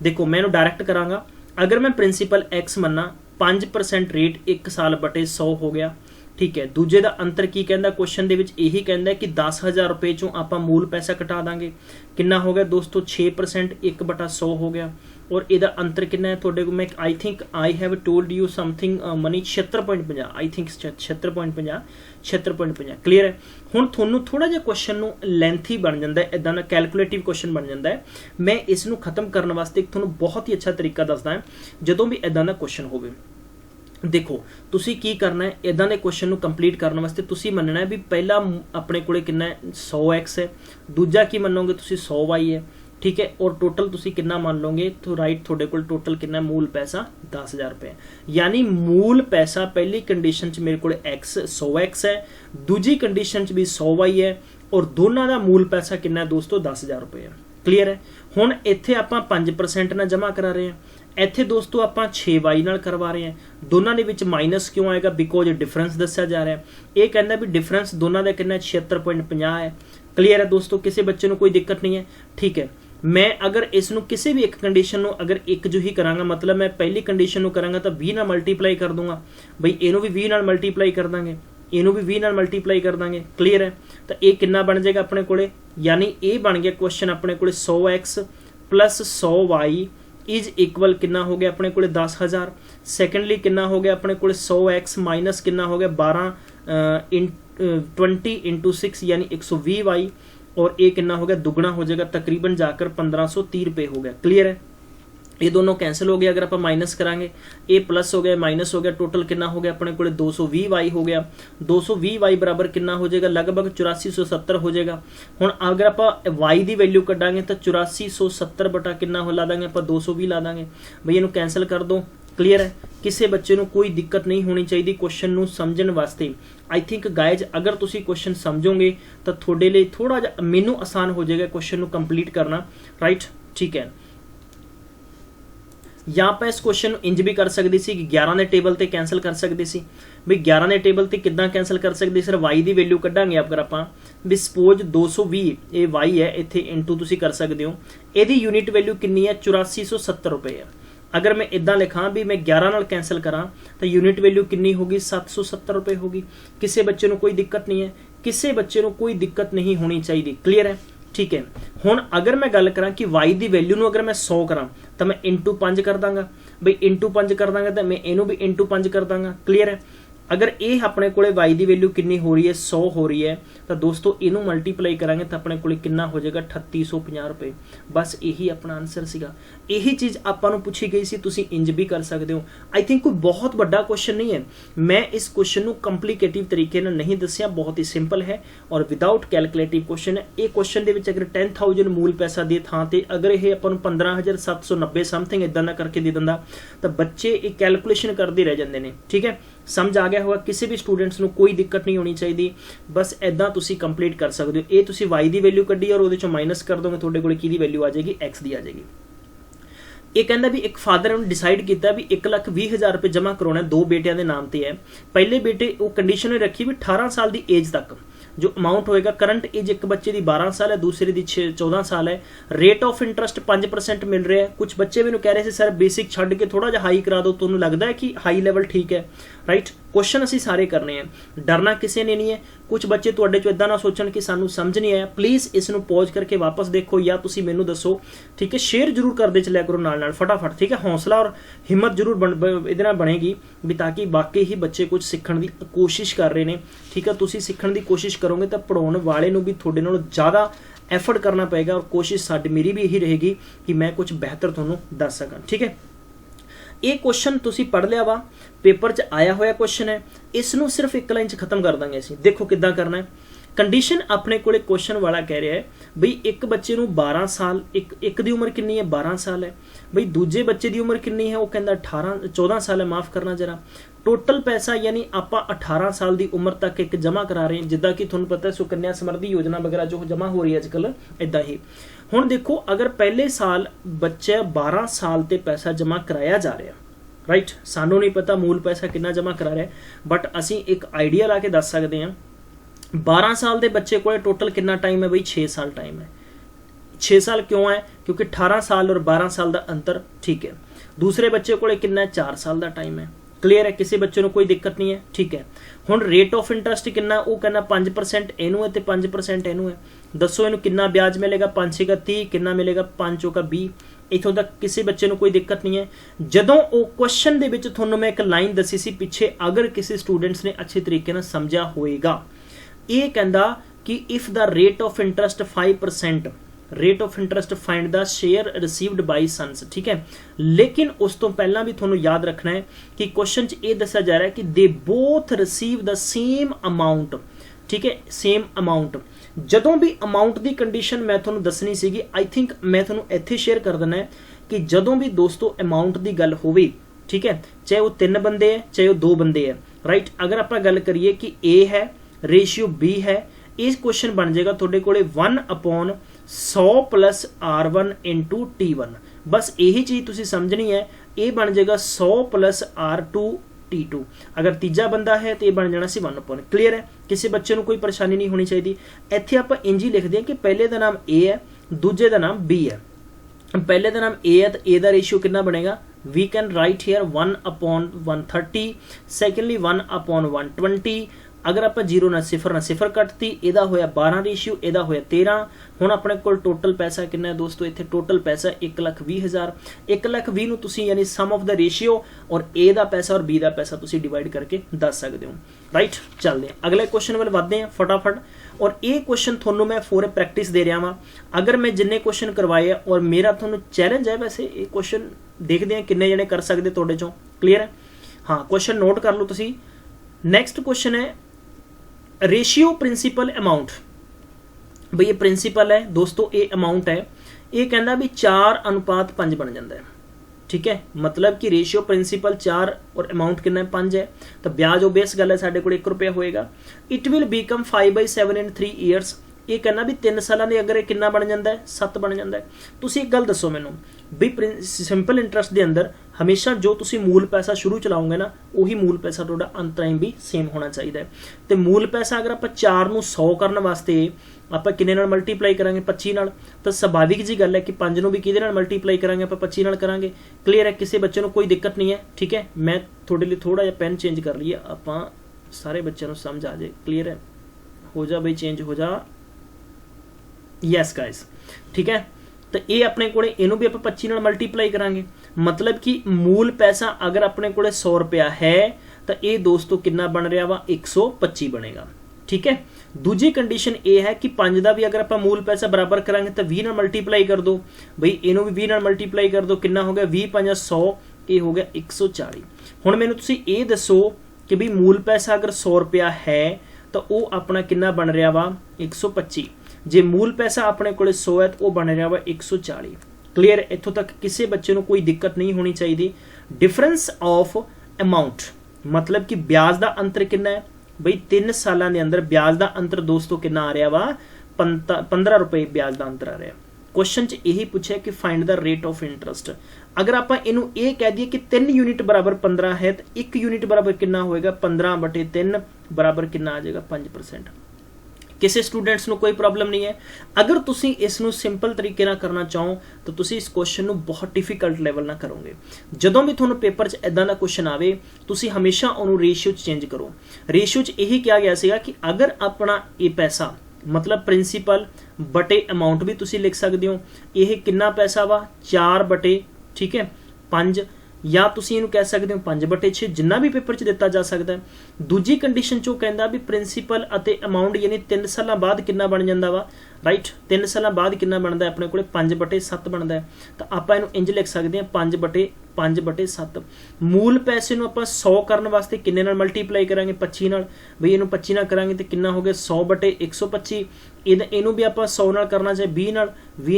देखो मैं डायरैक्ट करांगा। अगर मैं प्रिंसीपल एक्स मन्ना 5% रेट 1 साल बटे 100 हो गया, ठीक है। दूजे का अंतर की कहता क्वेश्चन दे विच यही कहता कि 10,000 रुपए चों आपां मूल पैसा कटा दांगे, कितना हो गया दोस्तों 6% 1/100 हो गया। और इहदा अंतर कितना है तुहाडे कोल? मैं I think I have told you something money 76.50 I think 76.50 clear है। हुण तुहानूं थोड़ा जिहा क्वेश्चन नूं लेंथी बन जांदा है, इदां दा कैलकुलेटिव क्वेश्चन बन जांदा है। मैं इस नूं खत्म करने वास्ते तुहानूं बहुत ही अच्छा तरीका दसदा है। जदों भी इदां दा क्वेश्चन होवे देखो तुसी की करना है, इदां दे क्वेश्चन नूं कंप्लीट करने वास्ते तुसी मनना है भी पहला अपने कोले कितना है 100x है, दूजा की मनोगे तुसी 100y है, ठीक है, और टोटल तुसी कितना मान लोगे तो राइट थोड़े कोल टोटल कितना मूल पैसा 10,000 रुपए, यानी मूल पैसा पहली कंडीशन च मेरे को x 100x है, दूजी कंडीशन च भी 100y है और दोनों का मूल पैसा कितना है दोस्तों 10,000 रुपए है। क्लीयर है। हुण इत्थे आपां 5% ना जमा करा रहे हैं, इत्थे दोस्तों आपां 6y नाल करवा रहे हैं। दोनों दे विच माइनस क्यों आएगा? बिकॉज डिफरेंस दस्या जा रहा है। ये कहना भी डिफरेंस दोनों का कितना 76.50 है। क्लीयर है दोस्तों, किसी बच्चे को कोई दिक्कत नहीं है, ठीक है। मैं अगर इसनों किसी भी एक कंडीशन नूं अगर एक जो ही करांगा, मतलब मैं पहली कंडीशन नूं करांगा तो 20 नाल मल्टीप्लाई कर दूंगा, बई इनू भी 20 नाल मल्टीप्लाई कर देंगे, इनू भी 20 नाल मल्टीप्लाई कर देंगे। क्लीयर है। तो ये कितना बन जाएगा अपने कोले, यानी ये बन गया क्वेश्चन अपने कोले 100x plus 100y is equal कितना हो गया अपने कोले 10,000। सेकेंडली कितना हो गया अपने कोले 100x माइनस कितना हो गया 20 इंटू 6 यानी 120y, और ये कितना हो गया दुगना हो जाएगा तकरीबन जाकर 1530 रुपये हो गया। क्लियर है। ये दोनों कैंसिल हो गया, अगर आप माइनस करांगे ए प्लस हो गया माइनस हो गया, टोटल कितना हो गया अपने को 220y हो गया। 220y बराबर कितना हो जाएगा लगभग 8470 हो जाएगा। हुण अगर आप y की वैल्यू कटांगे तो 8470 बटा कितना हो ला देंगे आप 220 ला देंगे, भई इनू कैंसिल कर दो। क्लीयर है। किसी बच्चे को कोई दिक्कत नहीं होनी चाहिए क्वेश्चन नू समझण वास्ते। आई थिंक गाइज अगर तुसी क्वेश्चन समझोगे तो थोड़े लिए थोड़ा जा मैनू आसान हो जाएगा क्वेश्चन नू कंप्लीट करना, राइट, ठीक है। या आप इस क्वेश्चन इंज भी कर सकते सी कि 11 के टेबल ते कैंसिल कर सकते सी, भी 11 के टेबल ते किद्दां कैंसिल कर सकते, सिर्फ वाई की वैल्यू कढ़ांगे अगर आप भी सपोज 220 ये वाई है इत्थे इंटू तुसी कर सकते हो, यदी यूनिट वैल्यू कितनी है 8470 रुपये है। अगर मैं इदा लिखा भी मैं 11 नाल कैंसिल करा तो यूनिट वैल्यू कितनी होगी 770 रुपये होगी। किसी बच्चे को कोई दिक्कत नहीं है, किसी बच्चे को कोई दिक्कत नहीं होनी चाहिए। क्लीयर है, ठीक है। हुण अगर मैं गल करा कि वाई की वैल्यू नूं अगर मैं 100 करा तो मैं इंटू 5 कर दांगा, बई इंटू 5 कर दांगा तो मैं इनू भी इंटू 5 कर दांगा। क्लीयर है। अगर ये अपने को वाई की वैल्यू कितनी हो रही है 100 हो रही है तो दोस्तों इनू मल्टीप्लाई करांगे तो अपने को कितना हो जाएगा 3850 रुपये। बस यही अपना आंसर सीगा। यही चीज़ आपां पूछी गई सी, तुसी इंज भी कर सकते हो। आई थिंक कोई बहुत बड़ा क्वेश्चन नहीं है, मैं इस क्वेश्चन को कंप्लीकेटिव तरीके नहीं दसिया, बहुत ही सिंपल है और विदाउट कैलकुलेटिव क्वेश्चन है। ये क्वेश्चन के अगर 10,000 मूल पैसा दे थां ते अगर यह अपन 15,790 समथिंग इदां दा करके दे दिंदा तो बच्चे एक कैलकुलेशन करते रह जाते हैं। ठीक है, समझ आ गया होगा। किसी भी स्टूडेंट्स को कोई दिक्कत नहीं होनी चाहिए, बस इदा तुसी कंप्लीट कर सकते हो। ये तुसी वाई की वैल्यू कड्डी और वो माइनस कर दोगे, तुहाडे कोल किहदी वैल्यू आ जाएगी एक्स की आ जाएगी। ये कहता भी एक फादर ने डिसाइड किया भी 1,20,000 रुपये जमा करवाना 2 बेटियां के नाम से है। पहले बेटे वो कंडीशन रखी भी 18 साल की एज तक जो अमाउंट होएगा, करंट एज एक बच्चे की 12 साल है, दूसरे की 14 साल है। रेट ऑफ इंटरस्ट 5% मिल रहा है। कुछ बच्चे मैंने कह रहे थे सर बेसिक छड्ड के थोड़ा जिहा हाई करा दो, तो लगता है कि हाई लैवल ठीक है, राइट। क्वेश्चन असी सारे करने हैं, डरना किसी ने नहीं है। कुछ बच्चे तुहाडे चों इदां ना सोचण कि सानू समझ नहीं आया, प्लीज़ इसनूं पॉज करके वापस देखो या तुसी मैनूं दसो, ठीक है। शेयर जरूर करदे चलिया करो नाल नाल फटाफट, ठीक है। हौसला और हिम्मत जरूर इहदे नाल बनेगी भी, ताकि वाकई ही बच्चे कुछ सीखण दी कोशिश कर रहे हैं, ठीक है। तुसी सीखण दी कोशिश करोगे तो पढ़ाउण वाले नूं भी तुहाडे नालों ज़्यादा एफर्ट करना पएगा, और कोशिश साडी मेरी भी यही रहेगी कि मैं कुछ बेहतर तुहानूं दस सकां, ठीक है। ये क्वेश्चन तुसी पढ़ लिया वा, पेपर च आया होया क्वेश्चन है, इसनूं सिर्फ एक लाइन च खत्म कर देंगे असीं। देखो किद्दां करना है। कंडीशन अपने कोले क्वेश्चन वाला कह रहा है बई एक बच्चे नूं 12 साल, एक दी उम्र कितनी है 12 साल है, बई दूजे बच्चे दी उम्र कितनी है, वो कहंदा 14 साल है, माफ़ करना जरा। टोटल पैसा यानी आपां 18 साल की उम्र तक एक जमा करा रहे हैं, जिद्दां कि तुहानूं पता है सुकन्या समृद्धि योजना वगैरह जो जमा हो रही है अजकल इदां ही। हुण देखो अगर पहले साल बच्चे 12 साल ते पैसा जमा कराया जा रहा, राइट, सानू नहीं पता मूल पैसा कितना जमा करा रहा है, बट असी एक आइडिया ला के दस सकते हैं। 12 साल के बच्चे को टोटल कितना टाइम है बई, 6 साल टाइम है। 6 साल क्यों है, क्योंकि 18 साल और 12 साल का अंतर, ठीक है। दूसरे बच्चे को कितना 4 साल का टाइम है, क्लीयर है, किसी बच्चे को कोई दिक्कत नहीं है, ठीक है। हुण रेट ऑफ इंटरस्ट कितना, वो कहना 5% इनू है तो 5% इनू है। दसो इनू कितना ब्याज मिलेगा, 5 का 30, कितना मिलेगा 5 का 20। इथों तक किसी बच्चे को कोई दिक्कत नहीं है। जदों वो क्वेश्चन दे विच तुहानूं मैं एक लाइन दसी सी पिछे, अगर किसी स्टूडेंट्स ने अच्छे तरीके नाल समझा होएगा, ये कहंदा कि if the rate of interest 5%, rate of interest find the share received by sons, ठीक है। लेकिन उस तो पहला भी थोनों याद रखना है कि क्वेश्चन च ये दसा जा रहा है कि they both receive the same amount, ठीक है, सेम अमाउंट। जदों भी अमाउंट की कंडीशन मैं थोनों दसनी सीगी, आई थिंक मैं थोनों इत्थे शेयर कर देना है कि जदों भी दोस्तों अमाउंट की गल होवे, ठीक है, चाहे वो 3 बंदे है चाहे वो 2 बंदे है, राइट। अगर आप गल करिए कि ए है रेशियो बी है, इस क्वेश्चन बन जाएगा थोड़े कोले 1/100 प्लस R1 इंटू T1। बस यही चीज़ तुसी समझनी है, ये बन जाएगा 100 प्लस R2 T2। अगर तीजा बंदा है तो ये बन जाना सी 1/, क्लीयर है। किसी बच्चे को कोई परेशानी नहीं होनी चाहिए। इत्थे आप इंज ही लिखते हैं कि पहले का नाम ए है, दूजे का नाम बी है। पहले का नाम ए है तो ए का रेशियो कितना बनेगा, we can write here 1/130, secondly 1/120। अगर आप 0 ना सिफर कटती, यदा होया 12 रेशियो, यदा होया 13। हुण अपने कोल टोटल पैसा कितना है दोस्तों, इत्थे टोटल पैसा 1,20,000। 1,20,000 नूं तुसीं यानी सम ऑफ द रेशियो और ए दा पैसा और बी दा पैसा तुसीं डिवाइड करके दस सकते हो, राइट। चलते हैं अगले क्वेश्चन वाल वधदे हैं फटाफट। और ये क्वेश्चन थोनों मैं फॉर प्रैक्टिस दे रहा वा, अगर मैं जिन्ने क्वेश्चन करवाए हैं, और मेरा थोनों चैलेंज है वैसे ये क्वेश्चन देखते हैं किन्ने जने कर सकते तुहाडे चों, क्लीयर है। हाँ, क्वेश्चन नोट कर लो तुसीं। नैक्सट क्वेश्चन है रेशियो प्रिंसीपल अमाउंट। भाई ये प्रिंसीपल है दोस्तों, ये अमाउंट है, ये कहना भी 4:5 बन जाता है, ठीक है। मतलब कि रेशियो प्रिंसीपल 4 और अमाउंट कितना है 5 है, तो ब्याज ओबेस गल है साढ़े को 1 रुपया होएगा। It will become 5/7 in 3 years. ये कहना भी 3 सालों के अगर कितना बन जाता है 7 बन जाता है। तुसी एक गल दसो मैनू भी सिंपल इंटरस्ट के अंदर हमेशा जो तुसी मूल पैसा शुरू चलाओगे ना, वही मूल पैसा थोड़ा अंत टाइम भी सेम होना चाहिए। तो मूल पैसा अगर आप 4 नूं 100 करने वास्ते आप किन्ने नाल मल्टीप्लाई करांगे 25 नाल, तो स्वाभाविक जी गल है कि 5 नूं भी किहदे नाल मल्टीप्लाई करांगे आप 25 नाल करांगे, क्लीयर है। किसी बच्चे को कोई दिक्कत नहीं है, ठीक है। मैं थोड़े लिए थोड़ा जिहा पेन चेंज कर लिया, आप सारे बच्चों को समझ आ जाए, क्लीयर है। हो जा बई चेंज हो जा, यस गाइस, ठीक है। तो ये अपने को इनू भी आप 25 नाल मल्टीप्लाई करांगे, मतलब कि मूल पैसा अगर अपने को 100 रुपया है तो ये दोस्तों कितना बन रहा वा 125 बनेगा, ठीक है। दूजी कंडीशन ये है कि 5 का भी अगर आप मूल पैसा बराबर करांगे तो 20 नाल मल्टीप्लाई कर दो, बई इनू भी 20 नाल मल्टीप्लाई कर दो, कितना हो गया 20×5 100, ये हो गया 140। हुण मैनूं तुसीं ये दसो कि भी मूल पैसा अगर 100 रुपया है तो वो अपना कितना बन रहा वा 125। जे मूल पैसा अपने को 100 है तो वह बन रहा वा 140, क्लीयर। इत्थों तक किसी बच्चे को कोई दिक्कत नहीं होनी चाहिए। डिफरेंस ऑफ अमाउंट मतलब कि ब्याज का अंतर कितना है बई 3 सालों के अंदर ब्याज का अंतर दोस्तों कितना आ रहा वा 15 रुपए ब्याज का अंतर आ रहा है। क्वेश्चन च यही पूछा कि find the rate of interest. अगर आप इनू ये कह दिए कि 3 यूनिट बराबर 15 है तो 1 यूनिट बराबर कितना होएगा 15/3 बराबर कितना आ जाएगा 5%। ਕਿਸੇ ਸਟੂਡੈਂਟਸ ਨੂੰ ਕੋਈ ਪ੍ਰੋਬਲਮ ਨਹੀਂ ਹੈ। ਅਗਰ ਤੁਸੀਂ ਇਸ ਨੂੰ ਸਿੰਪਲ ਤਰੀਕੇ ਨਾਲ ਕਰਨਾ ਚਾਹੋ ਤਾਂ ਤੁਸੀਂ ਇਸ ਕੁਐਸਚਨ ਨੂੰ ਬਹੁਤ ਡਿਫਿਕਲਟ ਲੈਵਲ ਨਾਲ ਕਰੋਗੇ। ਜਦੋਂ ਵੀ ਤੁਹਾਨੂੰ ਪੇਪਰ 'ਚ ਇਦਾਂ ਦਾ ਕੁਐਸਚਨ ਆਵੇ ਤੁਸੀਂ ਹਮੇਸ਼ਾ ਉਹਨੂੰ ਰੇਸ਼ੀਓ 'ਚ ਚੇਂਜ ਕਰੋ। ਰੇਸ਼ੀਓ 'ਚ ਇਹੀ ਕਿਹਾ ਗਿਆ ਸੀਗਾ ਕਿ ਅਗਰ ਆਪਣਾ ਇਹ ਪੈਸਾ मतलब प्रिंसीपल बटे अमाउंट भी तुसी लिख सकते हो, यह कितना पैसा वा 4 बटे ठीक है 5 या तुसी इहनूं कह सकते हो 5 बटे 6 जिन्ना भी पेपर च दिता जा सकता है। दूजी कंडीशन चो कहंदा भी प्रिंसीपल अते अमाउंट यानी 3 साल बाद कितना बन जाता वा राइट 3 साल बाद कितना बनता है अपने को 5 बटे 7 बनता है। तो आप इहनूं इंज लिख सकते हैं 5 बटे 7। मूल पैसे नूं आपां 100 करने वास्ते किन्ने नाल मल्टीप्लाई करांगे 25 नाल, बई इहनूं 25 नाल करांगे तो कितना हो गया 100 बटे 125। इहनूं भी आपां 100 नाल करना चाहे 20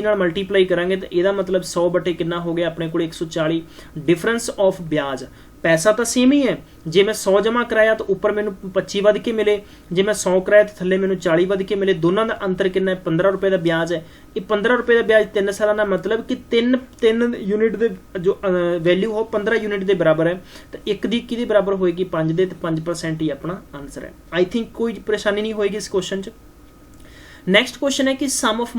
नाल मल्टीप्लाई करांगे तो इहदा मतलब 100 बटे कितना हो गया अपने को 140। डिफरेंस ऑफ ब्याज पैसा तो सेम ही है, जे मैं 100 जमा कराया तो उपर मैनू 25 वध के मिले, जे मैं 100 कराया तो थले मैनू 40 वध के मिले। दोनों का अंतर कितना है 15 रुपए का ब्याज है। ये 15 रुपए का ब्याज 3 साल का मतलब कि 3 यूनिट दे जो वैल्यू हो 15 यूनिट के बराबर है। तो एक दी किहदे बराबर होएगी 5 दे, तो 5% ही अपना आंसर है। आई थिंक कोई परेशानी नहीं होएगी इस क्वेश्चन च। नेक्स्ट क्वेश्चन है कि sum of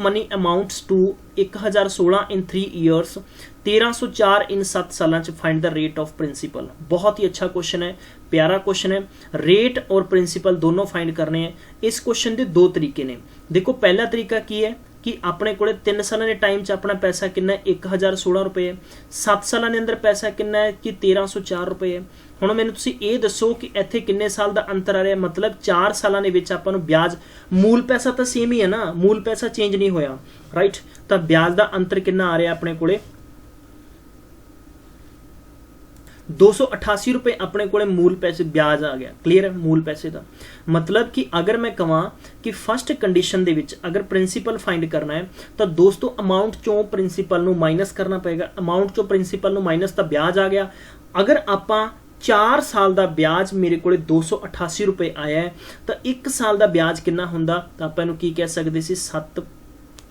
money amounts to 1016 in 3 years 1304 in 7 साल find the rate of principal. बहुत ही अच्छा क्वेश्चन है, प्यारा क्वेश्चन है। रेट और प्रिंसीपल दोनों फाइंड करने हैं। इस क्वेश्चन के 2 तरीके ने। देखो पहला तरीका की है कि अपने को 3 साल के टाइम च अपना पैसा कितना है 1016 रुपए है, 7 साल के अंदर पैसा कितना है कि 1304 रुपए है। हुण मैनूं तुसीं ये दसो कि इत्थे किन्ने साल का अंतर आ रहा है, मतलब 4 सालों के विच आपां नूं ब्याज मूल पैसा तो सेम ही है ना, मूल पैसा चेंज नहीं होया राइट। तो ब्याज का अंतर कितना आ रहा अपने को 288 रुपए अपने को मूल पैसे ब्याज आ गया। क्लीयर है मूल पैसे का मतलब कि अगर मैं कहां कि फर्स्ट कंडीशन दे विच अगर प्रिंसीपल फाइंड करना है तो दोस्तों अमाउंट चों प्रिंसीपल नूं माइनस करना पएगा। अमाउंट चों प्रिंसीपल नूं माइनस तो ब्याज आ गया। अगर आपां 4 साल का ब्याज मेरे को 288 रुपए आया है तो 1 साल का ब्याज कितना हुंदा तो आपां इहनूं की कह सकदे सी 7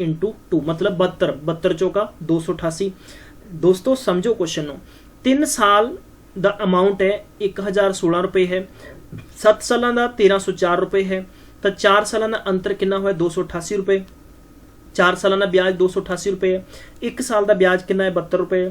× 2 मतलब 72 चौका 288। दोस्तों समझो क्वेश्चन नूं 3 साल दा अमाउंट है 1016 रुपए है, 7 साल का 1304 रुपए है। तो 4 साल का अंतर कितना हुआ 288 रुपए। 4 साल का ब्याज 288 रुपए है, 1 साल का ब्याज कितना है 72 रुपए है।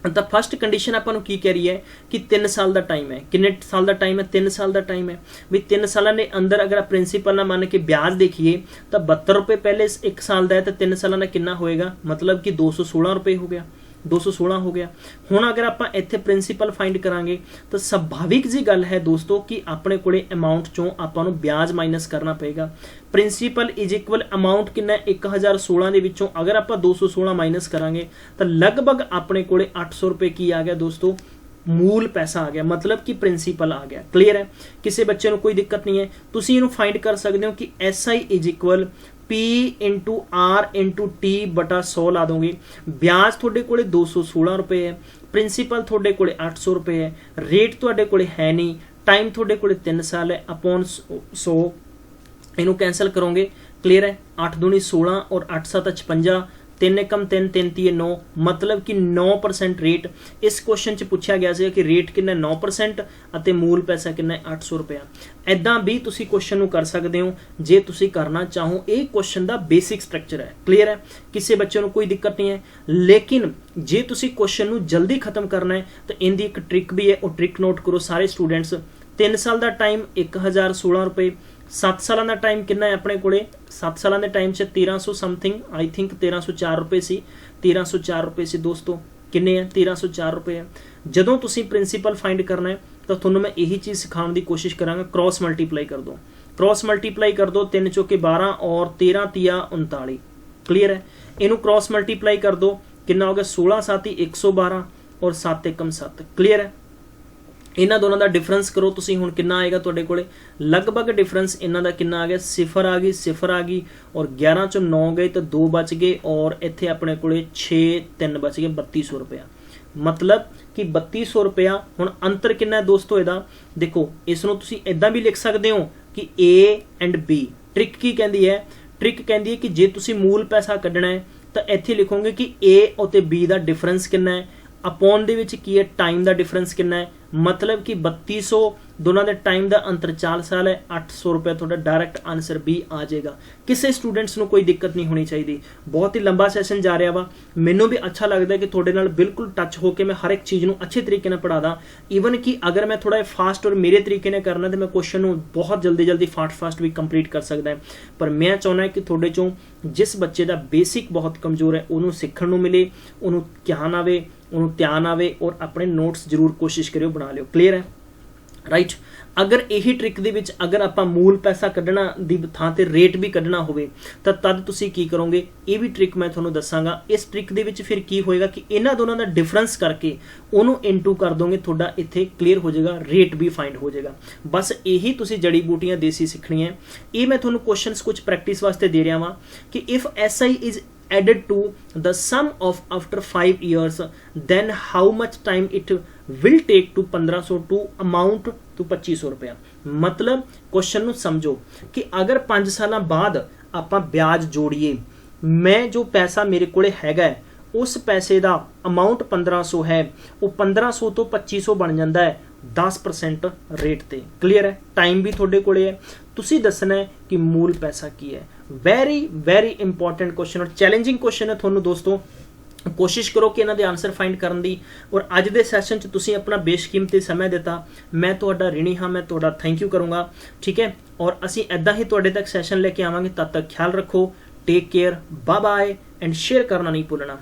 तो फर्स्ट कंडीशन आपां नूं की कह रही है कि 3 साल का टाइम है। किन्ने साल का टाइम है 3 साल का टाइम है। भी 3 साल के अंदर अगर प्रिंसीपल ना मान के ब्याज देखिए तो 72 रुपए पहले 1 साल का है तो 3 साल का कितना होएगा मतलब कि 216 रुपए हो गया, 216 हो गया। हुण अगर आपां इत्थे प्रिंसीपल फाइंड करांगे तो सुभाविक जी गल है दोस्तों कि अपने कोले अमाउंट चों आपां नूं ब्याज माइनस करना पेगा। प्रिंसीपल इज इक्वल अमाउंट कितना 1016 दे विचों अगर आपां 216 माइनस करांगे तो लगभग अपने कोले 800 रुपए की आ गया दोस्तों मूल पैसा आ गया, मतलब कि प्रिंसीपल आ गया। क्लीयर है, किसी बच्चे को कोई दिक्कत नहीं है। तुसीं इहनूं फाइंड कर सकते हो कि SI is equal P × R × T बटा 100 ला दोगे। ब्याज थोड़े को 216 रुपए है, प्रिंसीपल थोड़े को 800 रुपए है, रेट थोड़े को है नहीं, टाइम थोड़े को 3 साल है अपॉन 100 इनू कैंसल करोगे। क्लियर है, 8 दूनी 16 और 8 7 56 3 एकम 3 3 3 9 मतलब कि 9% रेट। इस क्वेश्चन च पूछा गया कि रेट कितना 9% अते मूल पैसा कितना 800 रुपया। ऐदां भी तुसी क्वेश्चन नूं कर सकते हो जे तुसी करना चाहो। ये क्वेश्चन दा बेसिक स्ट्रक्चर है। क्लीयर है, किसी बच्चे नूं कोई दिक्कत नहीं है। लेकिन जे तुसी क्वेश्चन नूं जल्दी खत्म करना है तो इनदी एक ट्रिक भी है, वो ट्रिक नोट करो सारे स्टूडेंट्स। 3 साल का टाइम 1016 रुपए, 7 साल का टाइम कितना है अपने को 7 साल के टाइम से 1300 समथिंग आई थिंक 1304 रुपए सी 1304 रुपए सी दोस्तों किन्ने है 1304 रुपए है। जदों तुसी प्रिंसीपल फाइंड करना है तो थोनों मैं यही चीज़ सिखाने की कोशिश करांगा। क्रॉस मल्टीप्लाई कर दो, क्रॉस मल्टीप्लाई कर दो 3 चौके 12 और 13 तिया 39। क्लीयर है, इनू क्रॉस मल्टीप्लाई कर दो कितना हो गया 16 7 112 और 7 एकम 7। क्लीयर है, इन्हां दोनों का डिफरेंस करो तुसी हुण कितना आएगा तुहाडे कोले लगभग डिफरेंस इन्हां दा कितना आ गया 0 आ गई और 11 चों 9 गए तो 2 बच गए और इत्थे अपने कोले 6 3 बच गए 3200 रुपया। मतलब कि 3200 रुपया। हुण अंतर कितना है दोस्तों इहदा देखो, इसनूं तुसी इदां भी लिख सकते हो कि A एंड B। ट्रिक की कहती है, ट्रिक कहती है कि जे तुसी मूल पैसा कढ़ना है तो इत्थे लिखोगे कि A और B का डिफरेंस कितना है अपॉन ਦੇ ਵਿੱਚ ਕੀ ਹੈ ਟਾਈਮ ਦਾ ਡਿਫਰੈਂਸ ਕਿੰਨਾ ਹੈ मतलब कि 3200 दोनों के टाइम का अंतर 4 साल है 800 रुपये थोड़ा डायरैक्ट आंसर भी आ जाएगा किसी स्टूडेंट्स को कोई दिक्कत नहीं होनी चाहिए बहुत ही लंबा सैशन जा रहा वा मैनू भी अच्छा लगता है कि थोड़े नाल बिल्कुल टच होकर मैं हर एक चीज़ को अच्छे तरीके नाल पढ़ा दा ईवन कि अगर मैं थोड़ा फास्ट और मेरे तरीके ने करना तो मैं क्वेश्चन बहुत जल्दी फास्ट भी कंप्लीट कर सकता है पर मैं चाहना है कि थोड़े चों जिस बच्चे का बेसिक बहुत कमज़ोर है उन्होंने सीखण नूं मिले उन्होंने ज्ञान आवे उन्होंने ध्यान आवे और अपने नोट्स जरूर कोशिश करियो बना लियो क्लीयर है राइट अगर यही ट्रिक दे विच अगर आप मूल पैसा कढ़ना दी थां ते रेट भी कढ़ना होवे तां तद तुसीं की करोगे ये भी ट्रिक मैं तुहानूं दसांगा इस ट्रिक दे विच फिर की होएगा कि इन्हां दोनों दा डिफरेंस करके उहनूं इनटू कर दोगे तुहाडा इत्थे क्लीयर हो जाएगा रेट भी फाइंड हो जाएगा बस यही तुसीं जड़ी बूटियां देसी सीखनी है ये मैं तुहानूं क्वेश्चंस कुछ प्रैक्टिस वास्ते दे रहा वां कि if SI is added to the sum of after 5 years then how much time it will take to 1500 to amount to 2500 रुपया मतलब क्वेश्चन नु समझो कि अगर 5 साल बाद आपां ब्याज जोड़िए मैं जो पैसा मेरे कोले हैगा उस पैसे का अमाउंट 1500 है वो 1500 तो 2500 बन जाता है 10% रेट ते क्लीयर है टाइम भी थोड़े कोले है तुसी दसना है कि मूल पैसा की है वेरी इंपॉर्टेंट क्वेश्चन और चैलेंजिंग क्वेश्चन है थोनों दोस्तों कोशिश करो कि इन्हां दे आंसर फाइंड करन दी और अज दे सैशन च तुसीं अपना बेशकीमती समय दिता मैं तुहाडा ऋणी हाँ मैं तुहाडा थैंक यू करूँगा ठीक है और असीं इदां ही तुहाडे तक सैशन लेके आवांगे तद तक ख्याल रखो take care bye bye and share करना नहीं भुलना।